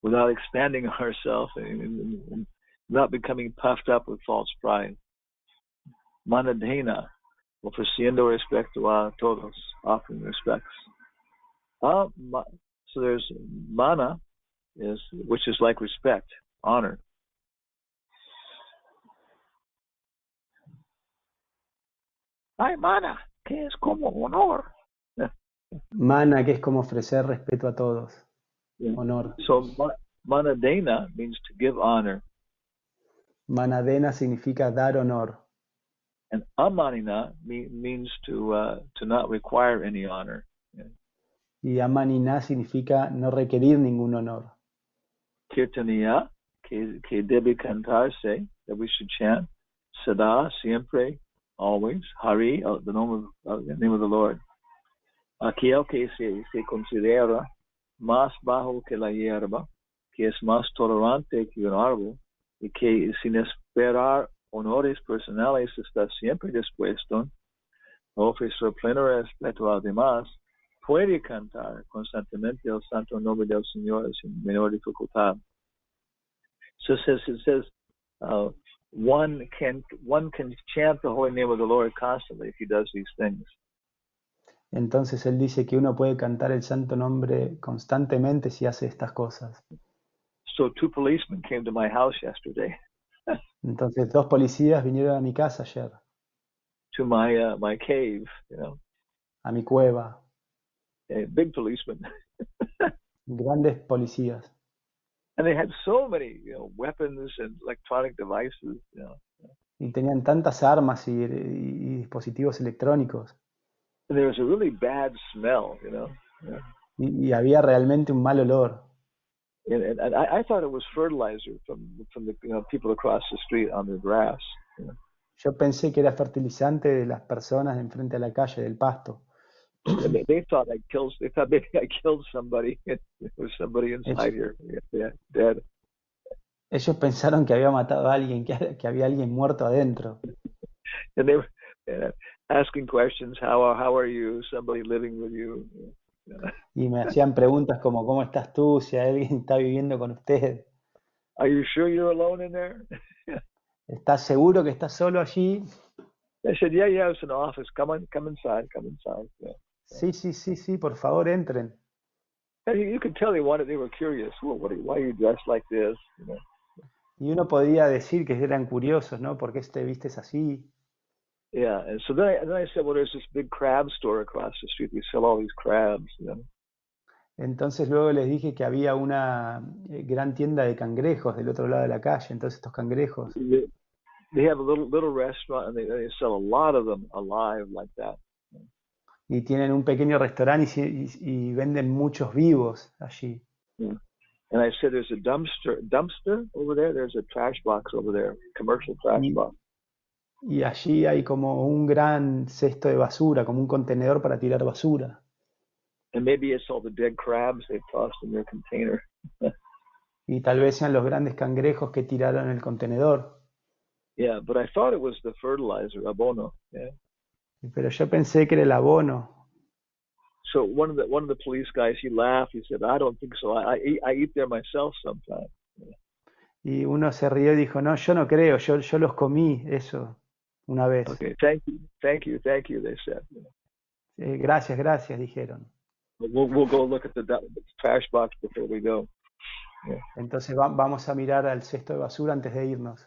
without expanding ourselves and not becoming puffed up with false pride. Manadena, ofreciendo respeto a todos, offering respects. So there's mana, which is like respect, honor. Ay, mana, que es como honor. Mana, que es como ofrecer respeto a todos. Yeah. Honor. So manadena means to give honor. Manadena significa dar honor. And amanina means to not require any honor. Yeah. Y amanina significa no requerir ningún honor. Kirtaniya, que debe cantarse, that we should chant. Sada, siempre, always. Hari, the name of the Lord. Aquel que se considera más bajo que la hierba, que es más tolerante que un árbol, y que sin esperar honores personales está siempre dispuesto a ofrecer pleno respeto a los demás, puede cantar constantemente el santo nombre del Señor sin menor dificultad. So it says one can chant the holy name of the Lord constantly if he does these things. Entonces él dice que uno puede cantar el santo nombre constantemente si hace estas cosas. So 2 policemen came to my house yesterday. Entonces 2 policías vinieron a mi casa ayer. To my cave, A mi cueva. Big policemen. Grandes policías. And they had so many, weapons and electronic devices, Y tenían tantas armas y dispositivos electrónicos. And there was a really bad smell, Y había realmente un mal olor. And I thought it was fertilizer from the people across the street on the grass. Yo pensé que era fertilizante de las personas enfrente a la calle, del pasto. They thought maybe I killed somebody. There was somebody inside here, dead. Ellos pensaron que había matado a alguien, que había alguien muerto adentro. And they were asking questions. How are you? Somebody living with you? Y me hacían preguntas como ¿cómo estás tú? Si alguien está viviendo con usted. Are you sure you're alone in there? ¿Estás seguro que estás solo allí? I said, yeah, it's an office. Come inside. Yeah. Sí, por favor, entren. And you could tell they were curious. Well, why are you dressed like this? Y uno podía decir que eran curiosos, ¿no? ¿Por qué te vistes así? Yeah, and so then I said, well, there's this big crab store across the street. We sell all these crabs. Entonces luego les dije que había una gran tienda de cangrejos del otro lado de la calle. Entonces estos cangrejos, They have a little restaurant, and they sell a lot of them alive like that. y tienen un pequeño restaurante y venden muchos vivos allí. Yeah. And I said, there's a dumpster over there. There's a trash box over there, commercial trash box. Y allí hay como un gran cesto de basura, como un contenedor para tirar basura. And maybe it's all the dead crabs they tossed in their container. Y tal vez sean los grandes cangrejos que tiraron en el contenedor. Yeah, but I thought it was the fertilizer, abono. Yeah. Pero yo pensé que era el abono. So one of the police guys, he laughed. He said, "I don't think so. I eat there myself sometimes." Yeah. Y uno se rió y dijo, no, yo no creo, yo los comí eso una vez. Okay, thank you, they said. Yeah. Gracias, dijeron. We'll go look at the trash box before we go. Yeah. Entonces vamos a mirar al cesto de basura antes de irnos.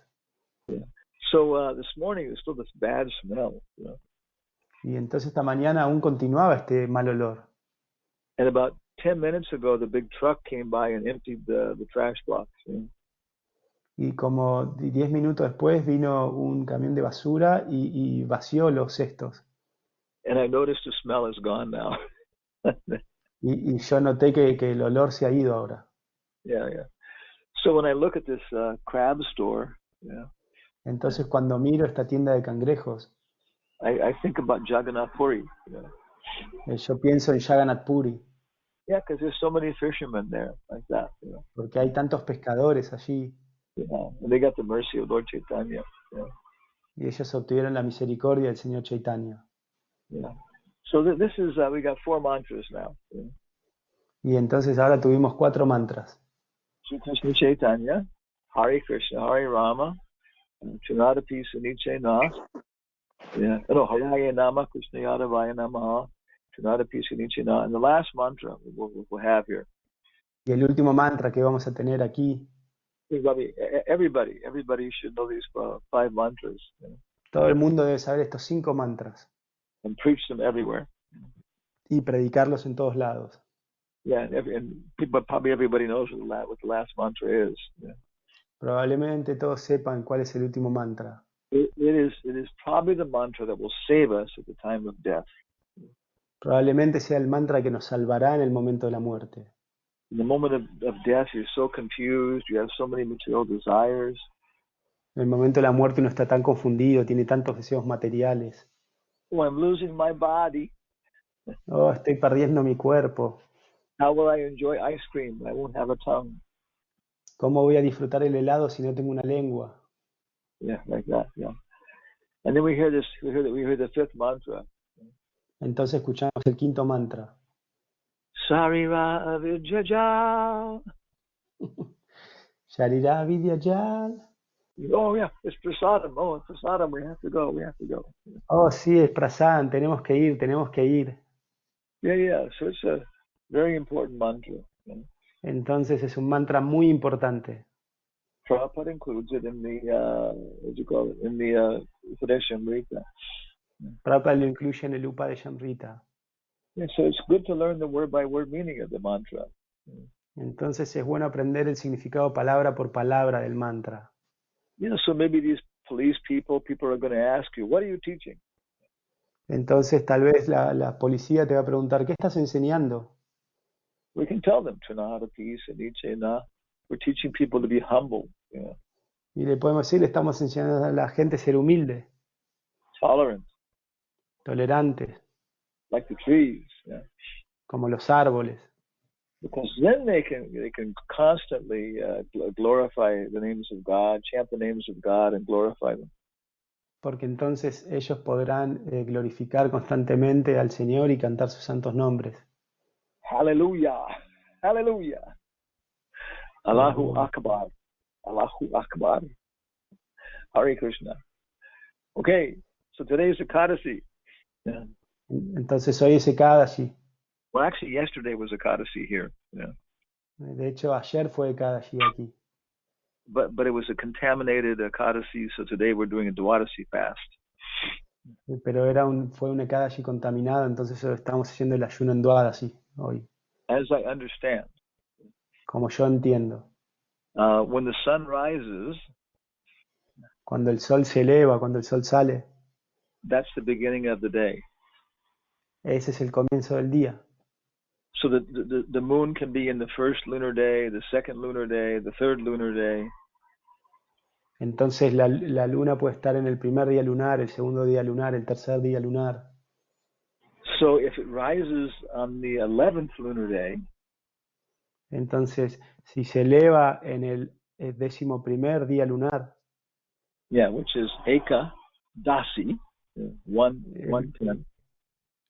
Yeah. So this morning there's still this bad smell. You know? Y entonces esta mañana aún continuaba este mal olor. And about 10 minutes ago, the big truck came by and emptied the trash box. You know? Y como 10 minutos después vino un camión de basura y vació los cestos. And I noticed the smell is gone now. y yo noté que el olor se ha ido ahora. Yeah. So when I look at this crab store, yeah. Entonces cuando miro esta tienda de cangrejos, I think about Jagannath Puri. You know? Yo pienso en Jagannath Puri. Yeah, because there's so many fishermen there, like that. You know? Porque hay tantos pescadores allí. Yeah, and they got the mercy of Lord Chaitanya. Yeah. Y ellos obtuvieron la misericordia del Señor Chaitanya. Yeah. So this is we got 4 mantras now. Yeah. Y entonces ahora tuvimos 4 mantras. Sri Krishna Chaitanya, Hare Krishna, Hare Rama, Chunadapi Suniche Na. Yeah. No, Haraya Nama, Krishna Yadavaya Namaha, Chunadapi Suniche Na. And the last mantra we'll have here. Y el último mantra que vamos a tener aquí. Everybody should know these 5 mantras. You know? Todo el mundo debe saber estos 5 mantras. And preach them everywhere. Y predicarlos en todos lados. Yeah, and probably everybody knows what the last mantra is. Yeah. Probablemente todos sepan cuál es el último mantra. It is probably the mantra that will save us at the time of death. Probablemente sea el mantra que nos salvará en el momento de la muerte. In the moment of death, you're so confused, you have so many material desires. En el momento de la muerte uno está tan confundido, tiene tantos deseos materiales. Oh, I'm losing my body. Oh, estoy perdiendo mi cuerpo. How will I enjoy ice cream? I won't have a tongue. ¿Cómo voy a disfrutar el helado si no tengo una lengua? Yeah, like that. Yeah. And then we hear the 5th mantra. Entonces escuchamos el 5º mantra. Sarira avidyajal. Sharira vidyajal. Oh yeah, it's prasadam. Oh, it's prasadam. We have to go. Oh sí, es prasadam. Tenemos que ir. Yeah. So it's a very important mantra. You know? Entonces es un mantra muy importante. Prabhupada includes it in the in the Upadeshamrita. Prabhupada lo incluye en el Upadeshamrita. Yeah, so it's good to learn the word by word meaning of the mantra. Entonces es bueno aprender el significado palabra por palabra del mantra. You know, so maybe these police people are going to ask you, what are you teaching? Entonces tal vez la policía te va a preguntar, ¿qué estás enseñando? We can tell them, we're teaching people to be humble. You know? Y le podemos decir, le estamos enseñando a la gente a ser humilde. Tolerant. Tolerantes. Like the trees. Yeah. Como los árboles. Because then they can constantly glorify the names of God, chant the names of God and glorify them. Porque entonces ellos podrán glorificar constantemente al Señor y cantar sus santos nombres. Hallelujah. Hallelujah. Allahu Akbar. Allahu Akbar. Hare Krishna. Okay, so today is Ekadasi. Yeah. Entonces hoy es Ekadashi. Well, actually, yesterday was Ekadasi here. Yeah. De hecho, ayer fue Ekadashi aquí. But it was a contaminated Ekadasi, so today we're doing a Dwadasi fast. Pero fue un Ekadashi contaminado, entonces estamos haciendo el ayuno en Dwadasi hoy. as I understand. como yo entiendo. When the sun rises, Cuando el sol se eleva, cuando el sol sale, that's the beginning of the day. ese es el comienzo del día. So the moon can be in the first lunar day, the second lunar day, the third lunar day. Entonces la luna puede estar en el primer día lunar, el segundo día lunar, el tercer día lunar. So if it rises on the 11th lunar day, Entonces, si se eleva en el 11º día lunar, yeah, which is īśa-dasi, 1:10.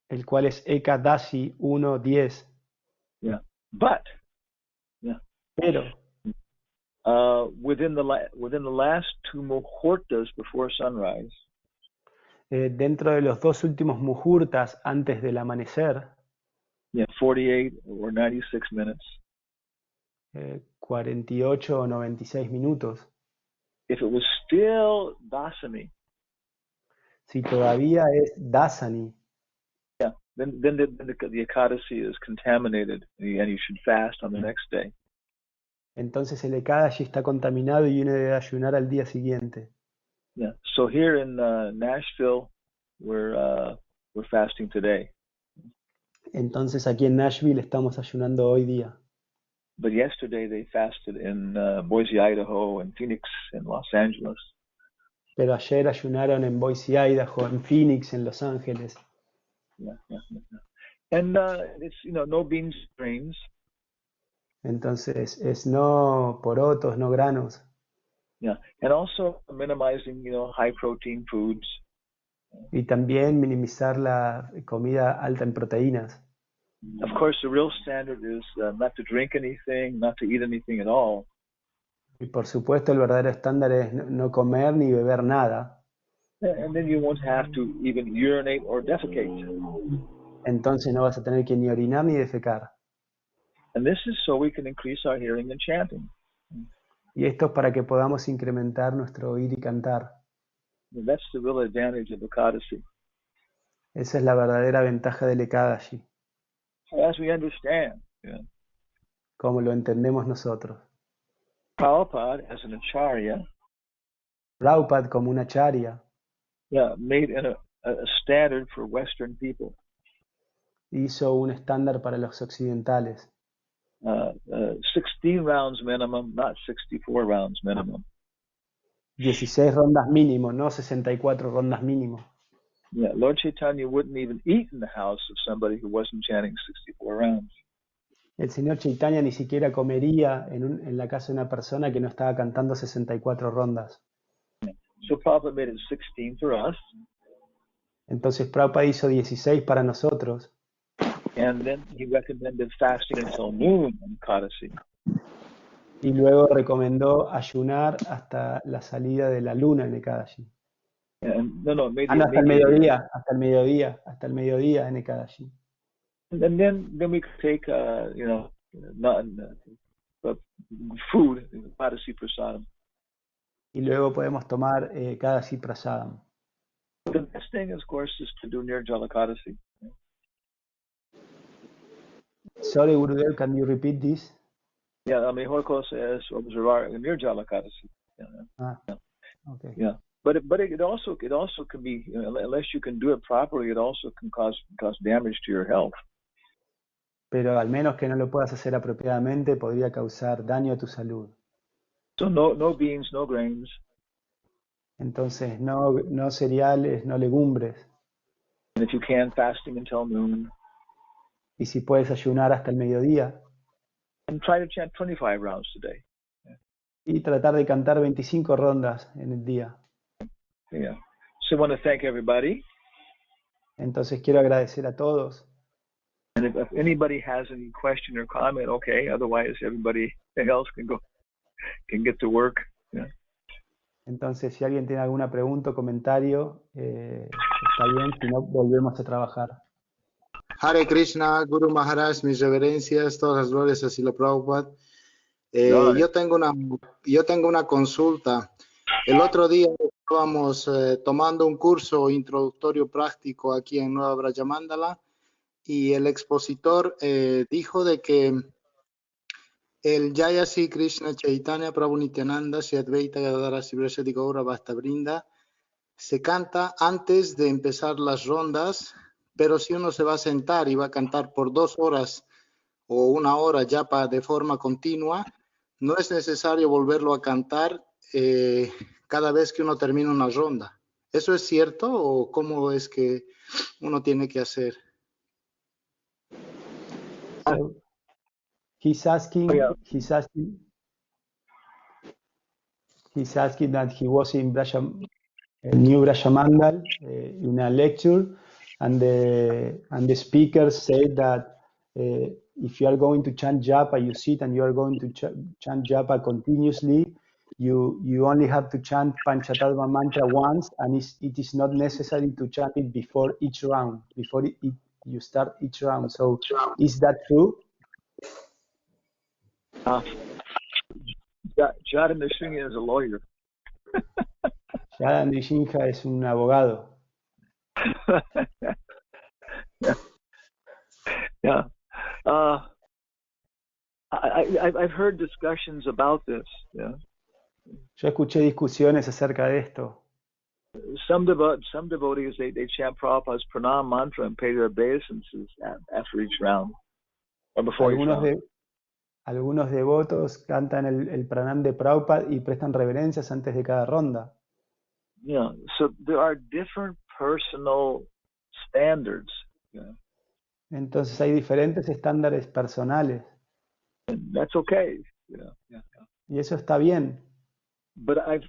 el cual es Eka-dasi 1:10. Yeah, but yeah, Pero within the last 2 muhurtas before sunrise, dentro de los 2 últimos muhurtas antes del amanecer, 48 or 96 minutes, 48 o 96 minutos, if it was still dasani, si todavía es dasani, then the ekadasi is contaminated, and you should fast on the next day. entonces el Ekadashi está contaminado y uno debe ayunar al día siguiente. Yeah. So here in Nashville, we're fasting today. Entonces aquí en Nashville estamos ayunando hoy día. But yesterday they fasted in Boise, Idaho, and Phoenix, and Los Angeles. Pero ayer ayunaron en Boise, Idaho, en Phoenix, en Los Ángeles. Yeah. And it's no beans, grains. Entonces es no porotos, no granos. Yeah, and also minimizing high protein foods. Y también minimizar la comida alta en proteínas. Of course, the real standard is not to drink anything, not to eat anything at all. Y por supuesto el verdadero estándar es no comer ni beber nada. And then you won't have to even urinate or defecate. Entonces no vas a tener que ni orinar ni defecar. And this is so we can increase our hearing and chanting. Y esto es para que podamos incrementar nuestro oír y cantar. And that's the real advantage of Ekadasi. Esa es la verdadera ventaja del Ekadashi, As we understand, como lo entendemos nosotros. Prabhupada as an acharya, Prabhupada como una acharya, made a standard for Western people. Hizo un estándar para los occidentales. 16 rounds minimum, not 64 rounds minimum. 16 rondas mínimo, no 64 rondas mínimo. Yeah, Lord Chaitanya wouldn't even eat in the house of somebody who wasn't chanting 64 rounds. El Señor Chaitanya ni siquiera comería en la casa de una persona que no estaba cantando 64 rondas. So Prabhupada made it 16 for us. Entonces Prabhupada hizo 16 para nosotros. And then he recommended fasting until noon on Ekadasi. Y luego recomendó ayunar hasta la salida de la luna en Ekadashi. Hasta el mediodía en Ekadashi. And then we could take food, Ekadasi prasadam. Y luego podemos tomar Ekadashi prasadam. The best thing, of course, is to do Nirjala Ekadasi. Sorry, Gurudev, can you repeat this? Yeah, la mejor cosa es observar Nirjala Ekadasi. Okay. Yeah, but it also can be, unless you can do it properly, it also can cause damage to your health. Pero al menos que no lo puedas hacer apropiadamente, podría causar daño a tu salud. So no beans, no grains. Entonces no cereales, no legumbres. And if you can, fasting until noon. Y si puedes ayunar hasta el mediodía. And try to chant 25 rounds today. Y tratar de cantar 25 rondas en el día. Yeah. So I want to thank everybody. Entonces quiero agradecer a todos. And if anybody has any question or comment, okay. Otherwise, everybody else can get to work. Yeah. Entonces, si alguien tiene alguna pregunta o comentario, está bien. Si no, volvemos a trabajar. Hare Krishna, Guru Maharaj, mis reverencias, todas las glorias a Śrīla Prabhupada. Yo tengo una consulta. El otro día estábamos tomando un curso introductorio práctico aquí en Nueva Brajamandala y el expositor dijo de que el Jaya Sri Krishna Chaitanya Prabhu Nityananda Sri Advaita Gadadhara Sivrasati Gaura Bhakta Vrinda se canta antes de empezar las rondas, pero si uno se va a sentar y va a cantar por 2 horas o 1 hora japa de forma continua, no es necesario volverlo a cantar cada vez que uno termina una ronda. ¿Eso es cierto o cómo es que uno tiene que hacer? So he's asking that he was in New Brajamandal in a lecture, and the speaker said that if you are going to chant japa, you sit and you are going to chant japa continuously, you only have to chant Pañca-tattva mantra once, and it is not necessary to chant it before each round, before you start each round. So is that true? Jada Nrsimha is a lawyer. Jada Nrsimha es un abogado. Yeah. I've heard discussions about this. Yeah. Yo escuché discusiones acerca de esto. Some devotees they chant Prabhupada's pranam mantra and pay their obeisances after each round or before each round. Algunos devotos cantan el pranam de Prabhupada y prestan reverencias antes de cada ronda. Yeah, so there are different personal standards. Yeah. Entonces hay diferentes estándares personales. And that's okay. Yeah. Y eso está bien. But I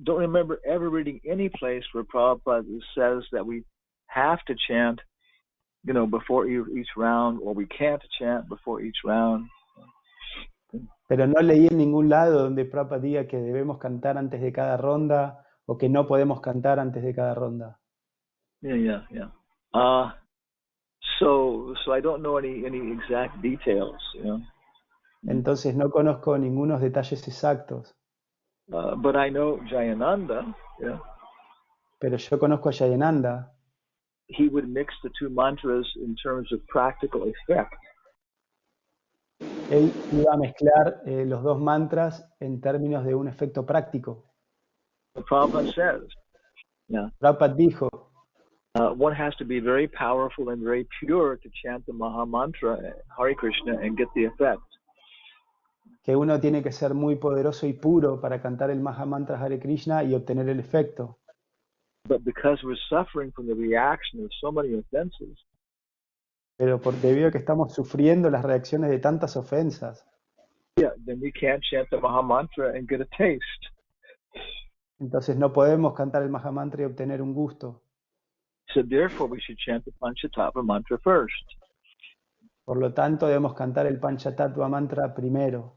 don't remember ever reading any place where Prabhupada says that we have to chant, before each round, or we can't chant before each round. Pero no leí en ningún lado donde Prabhupada diga que debemos cantar antes de cada ronda o que no podemos cantar antes de cada ronda. Yeah. So I don't know any exact details. Entonces no conozco ningunos detalles exactos. But I know Jayananda. Yeah. Pero yo conozco a Jayananda. He would mix the 2 mantras in terms of practical effect. Él iba a mezclar los 2 mantras en términos de un efecto práctico. Prabhupada says, Prabhupada dijo, one has to be very powerful and very pure to chant the Maha Mantra, Hare Krishna, and get the effect. Que uno tiene que ser muy poderoso y puro para cantar el Maha Mantra Hare Krishna y obtener el efecto. But because we're suffering from the reaction of so many offenses, pero debido a que estamos sufriendo las reacciones de tantas ofensas, then we can't chant the Maha Mantra and get a taste. Entonces no podemos cantar el Maha Mantra y obtener un gusto. So therefore we should chant the Pañca-tattva mantra first. Por lo tanto debemos cantar el Pañca-tattva mantra primero.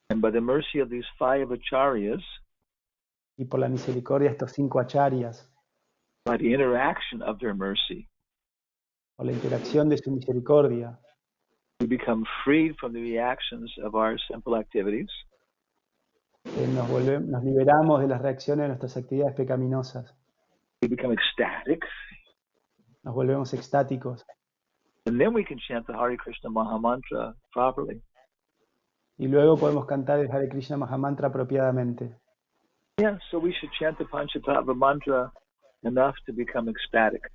And by the mercy of these 5 acharyas, y por la misericordia de estos 5 acharyas, by the interaction of their mercy, por la interacción de su misericordia, we become freed from the reactions of our simple activities. Nos liberamos de las reacciones de nuestras actividades pecaminosas. We become ecstatic. Nos volvemos extáticos. And then we can chant the Hare Krishna Maha Mantra properly. Y luego podemos cantar el Hare Krishna Maha Mantra apropiadamente. Yeah, so we should chant the Pañca-tattva mantra enough to become ecstatic.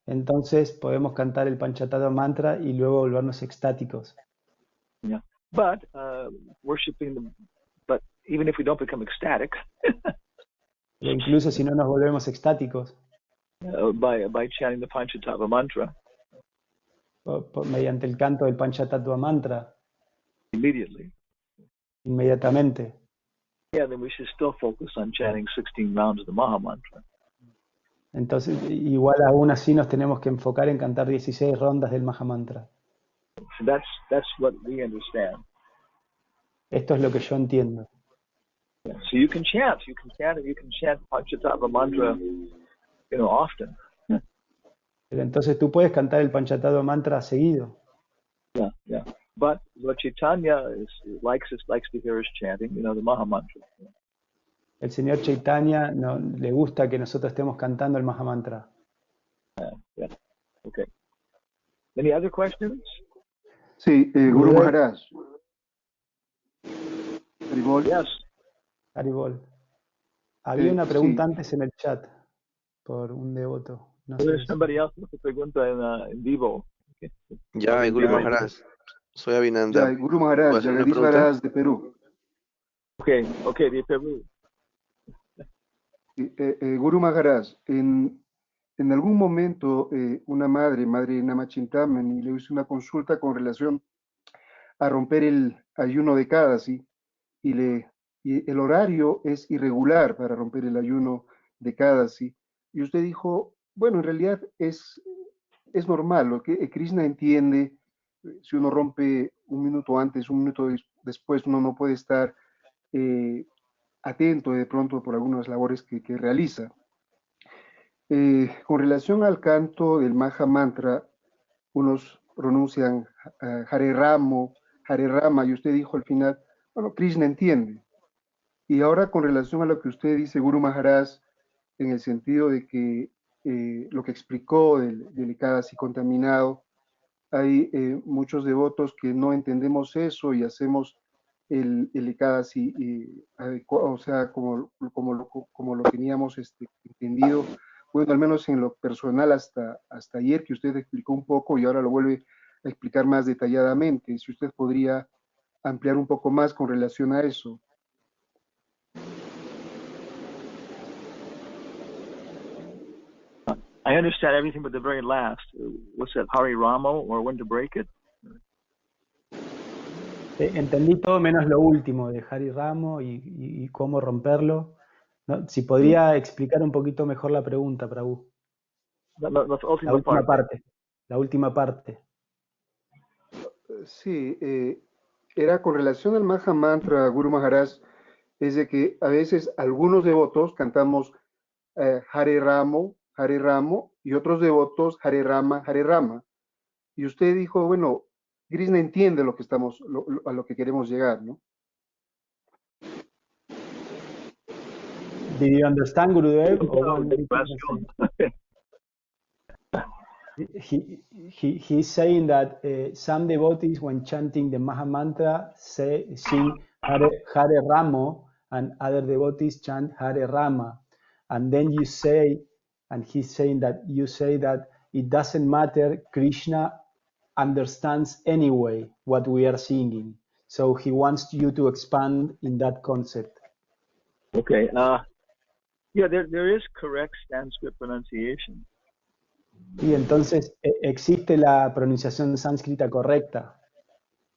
Entonces podemos cantar el Pañca-tattva mantra y luego volvernos extáticos. Yeah, but but even if we don't become ecstatic, pero incluso si no nos volvemos extáticos, by chanting the Pañca-tattva mantra, mediante el canto del Pañca-tattva mantra, inmediatamente. Yeah, then we should still focus on chanting 16 rounds of the Maha Mantra. Entonces, igual aún así nos tenemos que enfocar en cantar 16 rondas del Maha Mantra. So that's what we understand. Esto es lo que yo entiendo. Yeah, so you can chant Pañca-tattva mantra, often. Pero entonces tú puedes cantar el Pañca-tattva mantra seguido. Yeah. But Lord Chaitanya likes to hear us chanting, the Maha Mantra. El Señor Chaitanya le gusta que nosotros estemos cantando el Maha Mantra. Yeah. Okay. Any other questions? Sí, Guru Maharaj. Haribol. Yes. Haribol. Había una pregunta Sí. antes en el chat por un devoto. No sé There's si- somebody else with a pregunta en vivo. Okay. Ya, Guru Right. Maharaj. Soy Abhinanda. Ya, Guru Maharaj, ¿Puedo hacer una Jagadish pregunta? Maharaj de Perú. Okay, de Perú. Guru Maharaj, en algún momento una madre Namaskāra, le hizo una consulta con relación a romper el ayuno de Kadasi y el horario es irregular para romper el ayuno de Kadasi. Y usted dijo, bueno, en realidad es normal, lo que Krishna entiende, si uno rompe un minuto antes, un minuto después, uno no puede estar atento de pronto por algunas labores que realiza. Con relación al canto del Maha Mantra, unos pronuncian Hare Rama, y usted dijo al final, bueno, Krishna entiende. Y ahora con relación a lo que usted dice, Guru Maharaj, en el sentido de que lo que explicó del Ekadasi contaminado, hay muchos devotos que no entendemos eso y hacemos el Ekadasi, o sea, como lo teníamos entendido. Bueno, al menos en lo personal hasta ayer que usted explicó un poco y ahora lo vuelve a explicar más detalladamente. Si usted podría ampliar un poco más con relación a eso. I understand everything but the very last. What's that, Hari Ramo, or when to break it? Entendí todo menos lo último de Hari Ramo y cómo romperlo. ¿No? Si podría explicar un poquito mejor la pregunta, Prabhu. La última parte. La última parte. Sí, era con relación al Maha Mantra, Guru Maharaj, es de que a veces algunos devotos cantamos Hare Ramo, y otros devotos Hare Rama. Y usted dijo, bueno, Krishna entiende lo que a lo que queremos llegar, ¿no? Did you understand, Gurudev? He's saying that some devotees, when chanting the Maha Mantra, sing Hare Ramo, and other devotees chant Hare Rama. And then you say, and he's saying that you say that it doesn't matter, Krishna understands anyway what we are singing. So he wants you to expand in that concept. Okay. Yeah, there is correct Sanskrit pronunciation. Y entonces existe la pronunciación sánscrita correcta.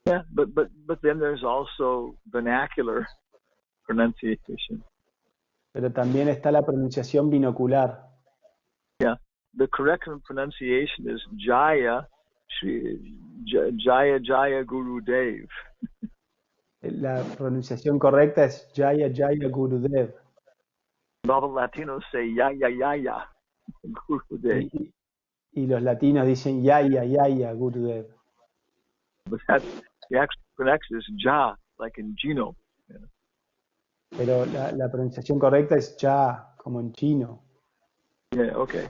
Yeah, but then there's also vernacular pronunciation. Pero también está la pronunciación binocular. Yeah, the correct pronunciation is Jaya, Jaya Gurudev. La pronunciación correcta es Jaya Jaya Gurudev. All the Latinos say ya Gurudev. Y los latinos dicen Yaya Gurudev. But the actual pronunciation is Ja, like in Gino. Yeah. Pero la pronunciación correcta es Ya, como en chino. Yeah, okay.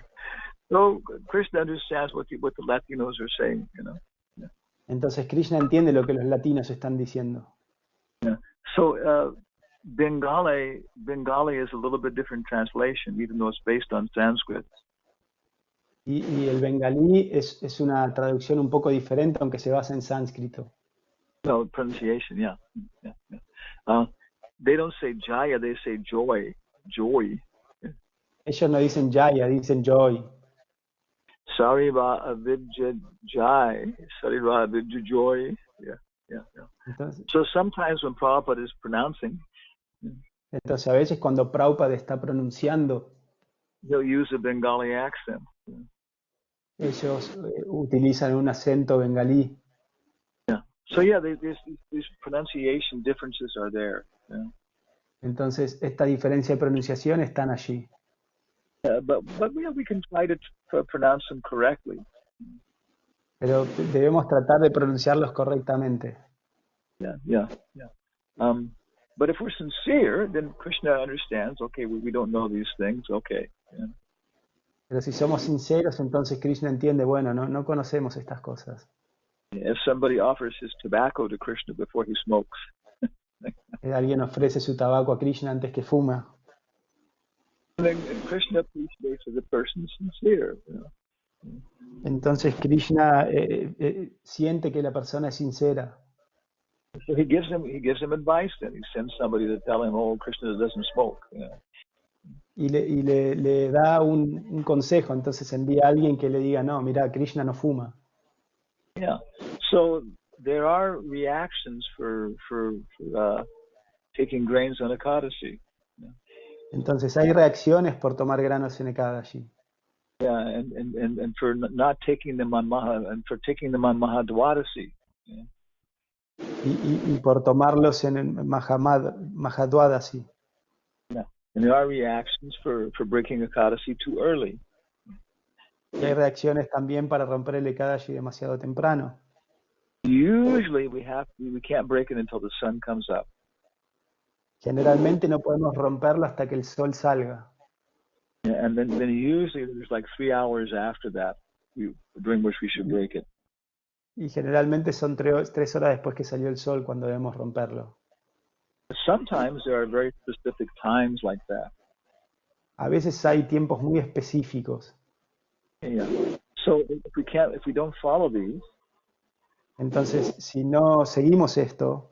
So Krishna understands what the Latinos are saying, you know. Yeah. Entonces Krishna entiende lo que los latinos están diciendo. Yeah. So Bengali is a little bit different translation, even though it's based on Sanskrit. Y el bengalí es una traducción un poco diferente, aunque se basa en sánscrito. No, pronunciation, yeah. They don't say Jaya, they say joy. Ellos no dicen Jaya, dicen Joy. Sariva avidya jai, Sariva avidya joy. Yeah. Entonces, So sometimes when Prabhupada is pronouncing, a veces cuando Prabhupada está pronunciando, he'll use a Bengali accent. ellos utilizan un acento bengalí. Yeah. So yeah, these pronunciation differences are there. Yeah. Entonces, esta diferencia de pronunciación están allí. But we can try to pronounce them correctly. Pero debemos tratar de pronunciarlos correctamente. Yeah. But if we're sincere, then Krishna understands. Okay, we don't know these things. Okay. Yeah. Pero si somos sinceros, entonces Krishna entiende, bueno, no conocemos estas cosas. If somebody offers his tobacco to Krishna before he smokes, Alguien ofrece su tabaco a Krishna antes que fuma. then Krishna appreciates that the person is sincere. Entonces Krishna siente que la persona es sincera. So he gives him advice. Then he sends somebody to tell him, "Oh, Krishna doesn't smoke." Y le da un consejo, entonces envía a alguien que le diga, no, mira, Krishna no fuma. Yeah. So there are reactions for taking grains on Ekadasi. Entonces hay reacciones por tomar granos en Ekadashi. Yeah, and for not taking them on Mahadwadasi. Yeah. Y por tomarlos en el Mahadwadasi. Yeah. And there are reactions for breaking Ekadasi too early. Y hay reacciones también para romper el Ekadashi demasiado temprano. Usually we can't break it until the sun comes up. Generalmente no podemos romperlo hasta que el sol salga. Yeah, and then usually there's like 3 hours after that during which we should break it. Y generalmente son 3 horas después que salió el sol cuando debemos romperlo. Sometimes there are very specific times like that. A veces hay tiempos muy específicos. Yeah. So if we don't follow these, entonces si no seguimos esto,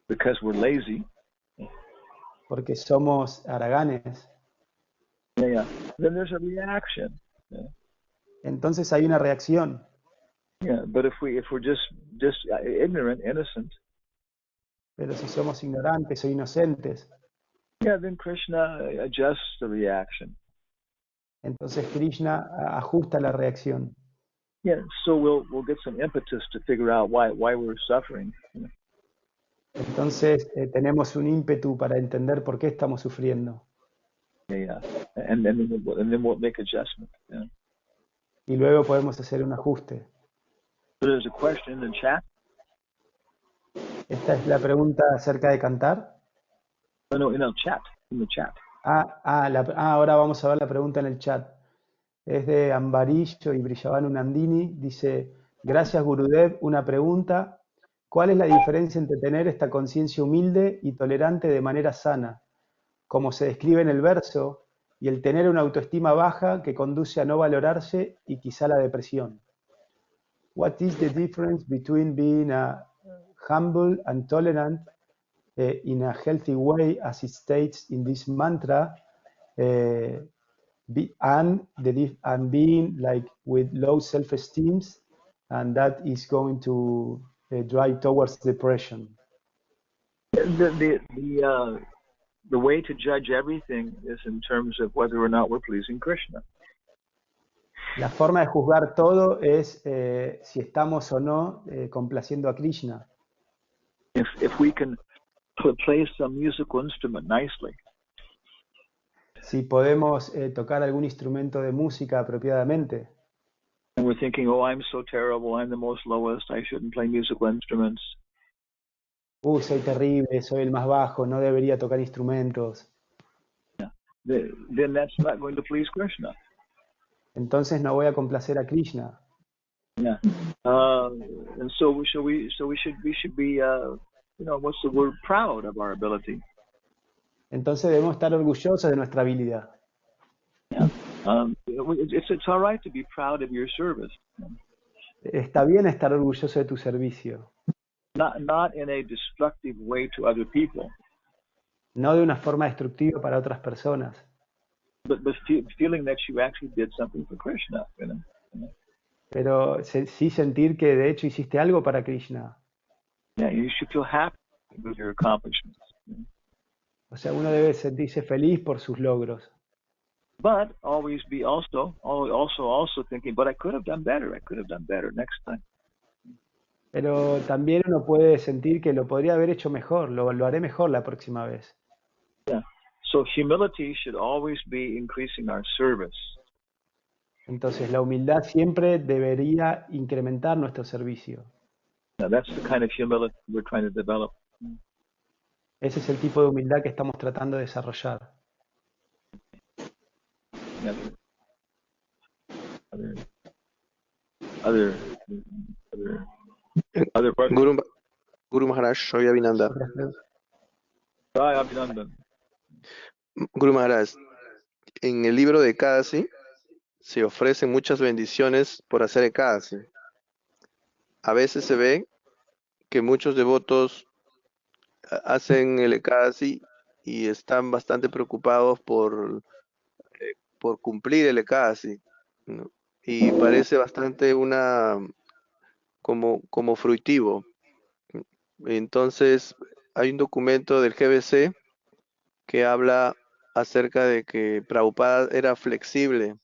because we're lazy, porque somos haraganes, then there's a reaction. Yeah. Entonces hay una reacción. Yeah, but if we're just ignorant, innocent, pero si somos ignorantes o inocentes, yeah, then Krishna adjusts the reaction. Entonces Krishna ajusta la reacción. Yeah, so we'll get some impetus to figure out why we're suffering. Entonces tenemos un ímpetu para entender por qué estamos sufriendo. Yeah, and then we'll make adjustment. Yeah. Y luego podemos hacer un ajuste. So there's a question in the chat. Esta es la pregunta acerca de cantar. No, in the chat. Ahora vamos a ver la pregunta en el chat. Es de Ambarillo y Brillavanu Nandini. Dice, gracias Gurudev, una pregunta. ¿Cuál es la diferencia entre tener esta conciencia humilde y tolerante de manera sana, como se describe en el verso, y el tener una autoestima baja que conduce a no valorarse y quizá la depresión? What is the difference between being humble and tolerant in a healthy way, as it states in this mantra, and being like with low self-esteem, and that is going to drive towards depression? The way to judge everything is in terms of whether or not we're pleasing Krishna. La forma de juzgar todo es si estamos o no complaciendo a Krishna. If we can play some musical instrument nicely. Si podemos tocar algún instrumento de música apropiadamente. And we're thinking, oh, I'm so terrible, I'm the most lowest, I shouldn't play musical instruments. Soy terrible, soy el más bajo, no debería tocar instrumentos. Yeah. Then that's not going to please Krishna. Entonces no voy a complacer a Krishna. Yeah. And so we should be what's the word, proud of our ability. Entonces debemos estar orgullosos de nuestra habilidad. Yeah. It's all right to be proud of your service. Está bien estar orgulloso de tu servicio. Not in a destructive way to other people. No de una forma destructiva para otras personas. But feeling that you actually did something for Krishna, you know. Pero sí sentir que de hecho hiciste algo para Krishna. Yeah, you should feel happy with your accomplishments. O sea, uno debe sentirse feliz por sus logros. But always be also thinking, but I could have done better next time. Pero también uno puede sentir que lo podría haber hecho mejor, lo haré mejor la próxima vez. Yeah. So humility should always be increasing our service. Entonces la humildad siempre debería incrementar nuestro servicio. Now, that's the kind of humility we're trying to develop. Ese es el tipo de humildad que estamos tratando de desarrollar. Yeah. other parts. Guru Maharaj, soy Abhinanda. Jai Abhinandan. Guru Maharaj, en el libro de Ekadasi se ofrecen muchas bendiciones por hacer Ekadasi. A veces se ve que muchos devotos hacen el Ekadasi y están bastante preocupados por cumplir el Ekadasi, ¿no? Y parece bastante como fruitivo. Entonces, hay un documento del GBC que habla acerca de que Prabhupada era flexible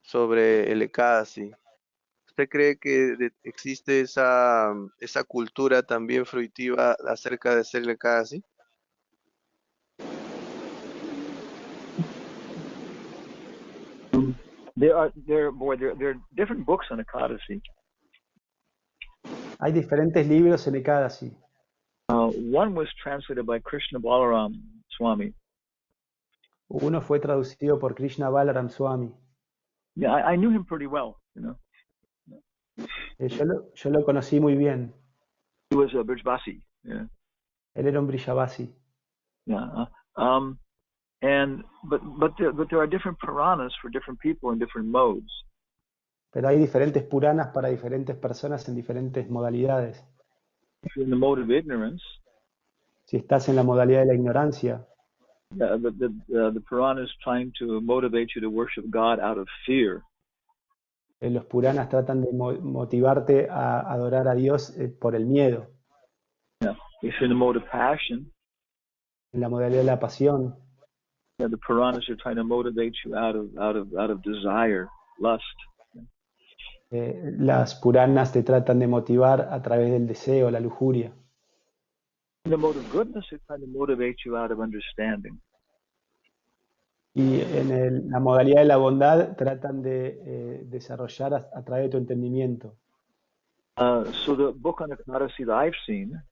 sobre el Ekadasi. ¿Usted cree que existe esa cultura también fruitiva acerca de hacer el Ekadasi? There are different books on Ekadasi. Hay diferentes libros en Ekadasi. One was translated by Krishna Swami. Uno fue traducido por Krishna Balaram Swami. Yeah, I knew him pretty well, you know. Yo lo conocí muy bien. He was a Brijvasi. Yeah. Él era un Brijavasi. Yeah. But there are different Puranas for different people in different modes. Pero hay diferentes Puranas para diferentes personas en diferentes modalidades. If you're in the mode of ignorance, si estás en la modalidad de la ignorancia, the Purana is trying to motivate you to worship God out of fear. Los Puranas tratan de motivarte a adorar a Dios por el miedo. Yeah. If you're in the mode of passion, en la modalidad de la pasión, the Puranas are trying to motivate you out of desire, lust. Las Puranas te tratan de motivar a través del deseo, la lujuria. In the mode of goodness, they're trying to motivate you out of understanding. Y en la modalidad de la bondad tratan de desarrollar a través de tu entendimiento. So the book on Ekadasi that I've seen,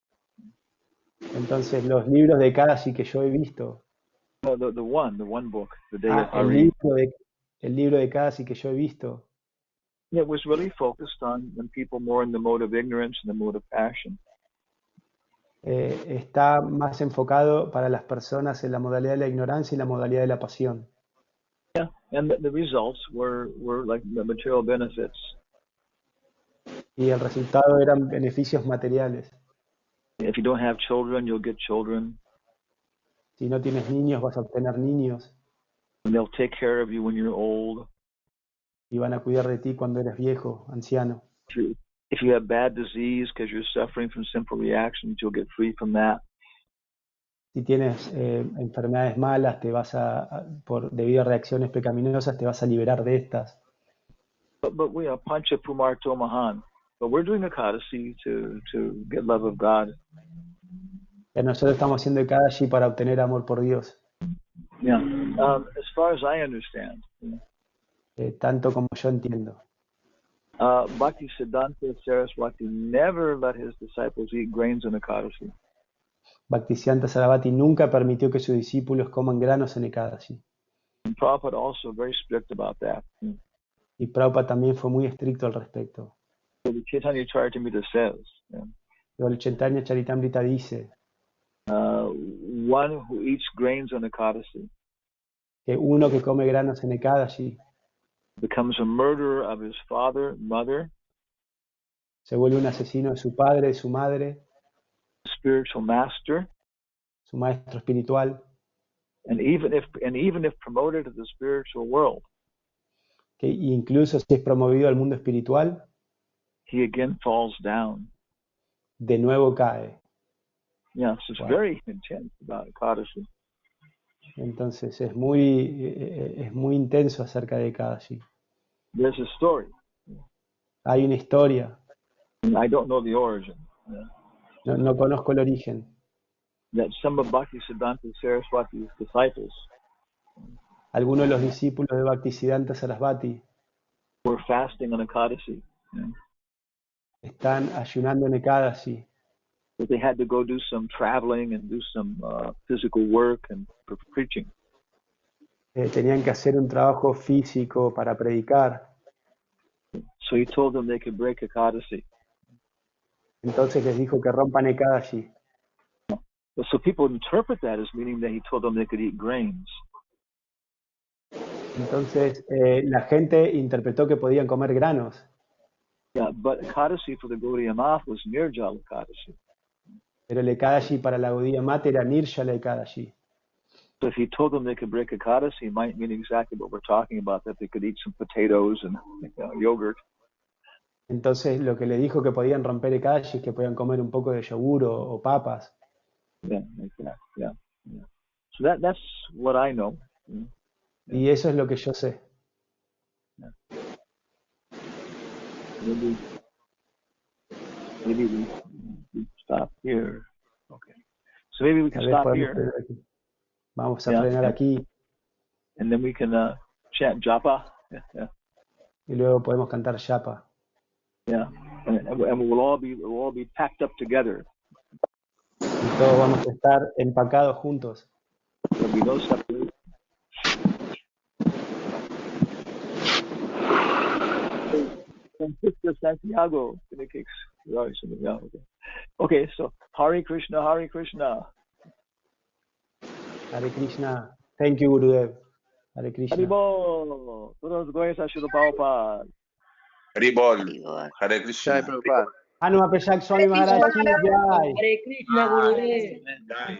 entonces los libros de Ekadasi que yo he visto, the one book, the Day of Hari, el libro de Ekadasi que yo he visto, it was really focused on people more in the mode of ignorance and the mode of passion. Está más enfocado para las personas en la modalidad de la ignorancia y la modalidad de la pasión. Yeah, and the results were like the material benefits. Y el resultado eran beneficios materiales. If you don't have children, you'll get children. Si no tienes niños, vas a obtener niños. And they'll take care of you when you're old. Y van a cuidar de ti cuando eres viejo, anciano. If you have bad disease because you're suffering from simple reactions, you'll get free from that. Si tienes enfermedades malas, debido a reacciones pecaminosas, te vas a liberar de estas. But we are Pañca-tattva Mahan. But we're doing Ekadasi to get love of God. Nosotros estamos haciendo Ekadasi para obtener amor por Dios. Yeah. As far as I understand. Tanto como yo entiendo. Bhaktisiddhanta Saraswati never let his disciples eat grains in Ekadasi. Bhaktisiddhanta Saraswati nunca permitió que sus discípulos coman granos en Ekadasi. And Prabhupada also very strict about that. Y Prabhupada también fue muy estricto al respecto. So the Caitanya-caritāmṛta says. El Caitanya-caritāmṛta dice. One who eats grains on Ekadasi. Que uno que come granos en Ekadasi. Becomes a murderer of his father, mother. Se vuelve un asesino de su padre, de su madre. Spiritual master. Su maestro espiritual. And even if promoted to the spiritual world. Que incluso si es promovido al mundo espiritual. He again falls down. De nuevo cae. Yeah, so it's very intense about Ekadasi. Entonces es muy intenso acerca de Ekadasi. There's a story. Hay una historia. I don't know the origin. No conozco el origen. That some of Bhaktisiddhanta Saraswati's disciples. Algunos de los discípulos de Bhaktisiddhanta Sarasvati were fasting on Ekadasi. Están ayunando en Ekadasi. But they had to go do some traveling and do some physical work and preaching. Tenían que hacer un trabajo físico para predicar. So he told them they could break Ekadasi. Entonces les dijo que rompan Ekadashi. So people interpret that as meaning that he told them they could eat grains. Entonces la gente interpretó que podían comer granos. Yeah, but Ekadasi for the Gaudiya Math was Nirjala Ekadasi. Pero el Ekadashi para la Gaudiya Mata era Nirjala Ekadashi. So if he told them they could break Ekadasi, it might mean exactly what we're talking about, that they could eat some potatoes and yogurt. Entonces lo que le dijo que podían romper Ekadashi es que podían comer un poco de yogur o papas. Yeah, like that. Yeah, yeah. So that's what I know. Yeah. Y eso es lo que yo sé. Yeah. Maybe we stop here. Okay. So maybe we can stop here. Vamos a frenar aquí. And then we can chant japa. Yeah, yeah. Y luego podemos cantar japa. Yeah, and we'll all be packed up together. Y todos vamos a estar empacados juntos. There'll be no separation. Francisco Santiago. Okay, so Hare Krishna, Hare Krishna. Hare Krishna. Thank you, Gurudev. Hare Krishna. Haribol. Todos los goyes a Śrīla Prabhupada. Haribol. Hare Krishna. Jai Prabhupada. Hanumatpresaka Swami Maharaj ki jai. Hare Krishna, Gurudev. Jai.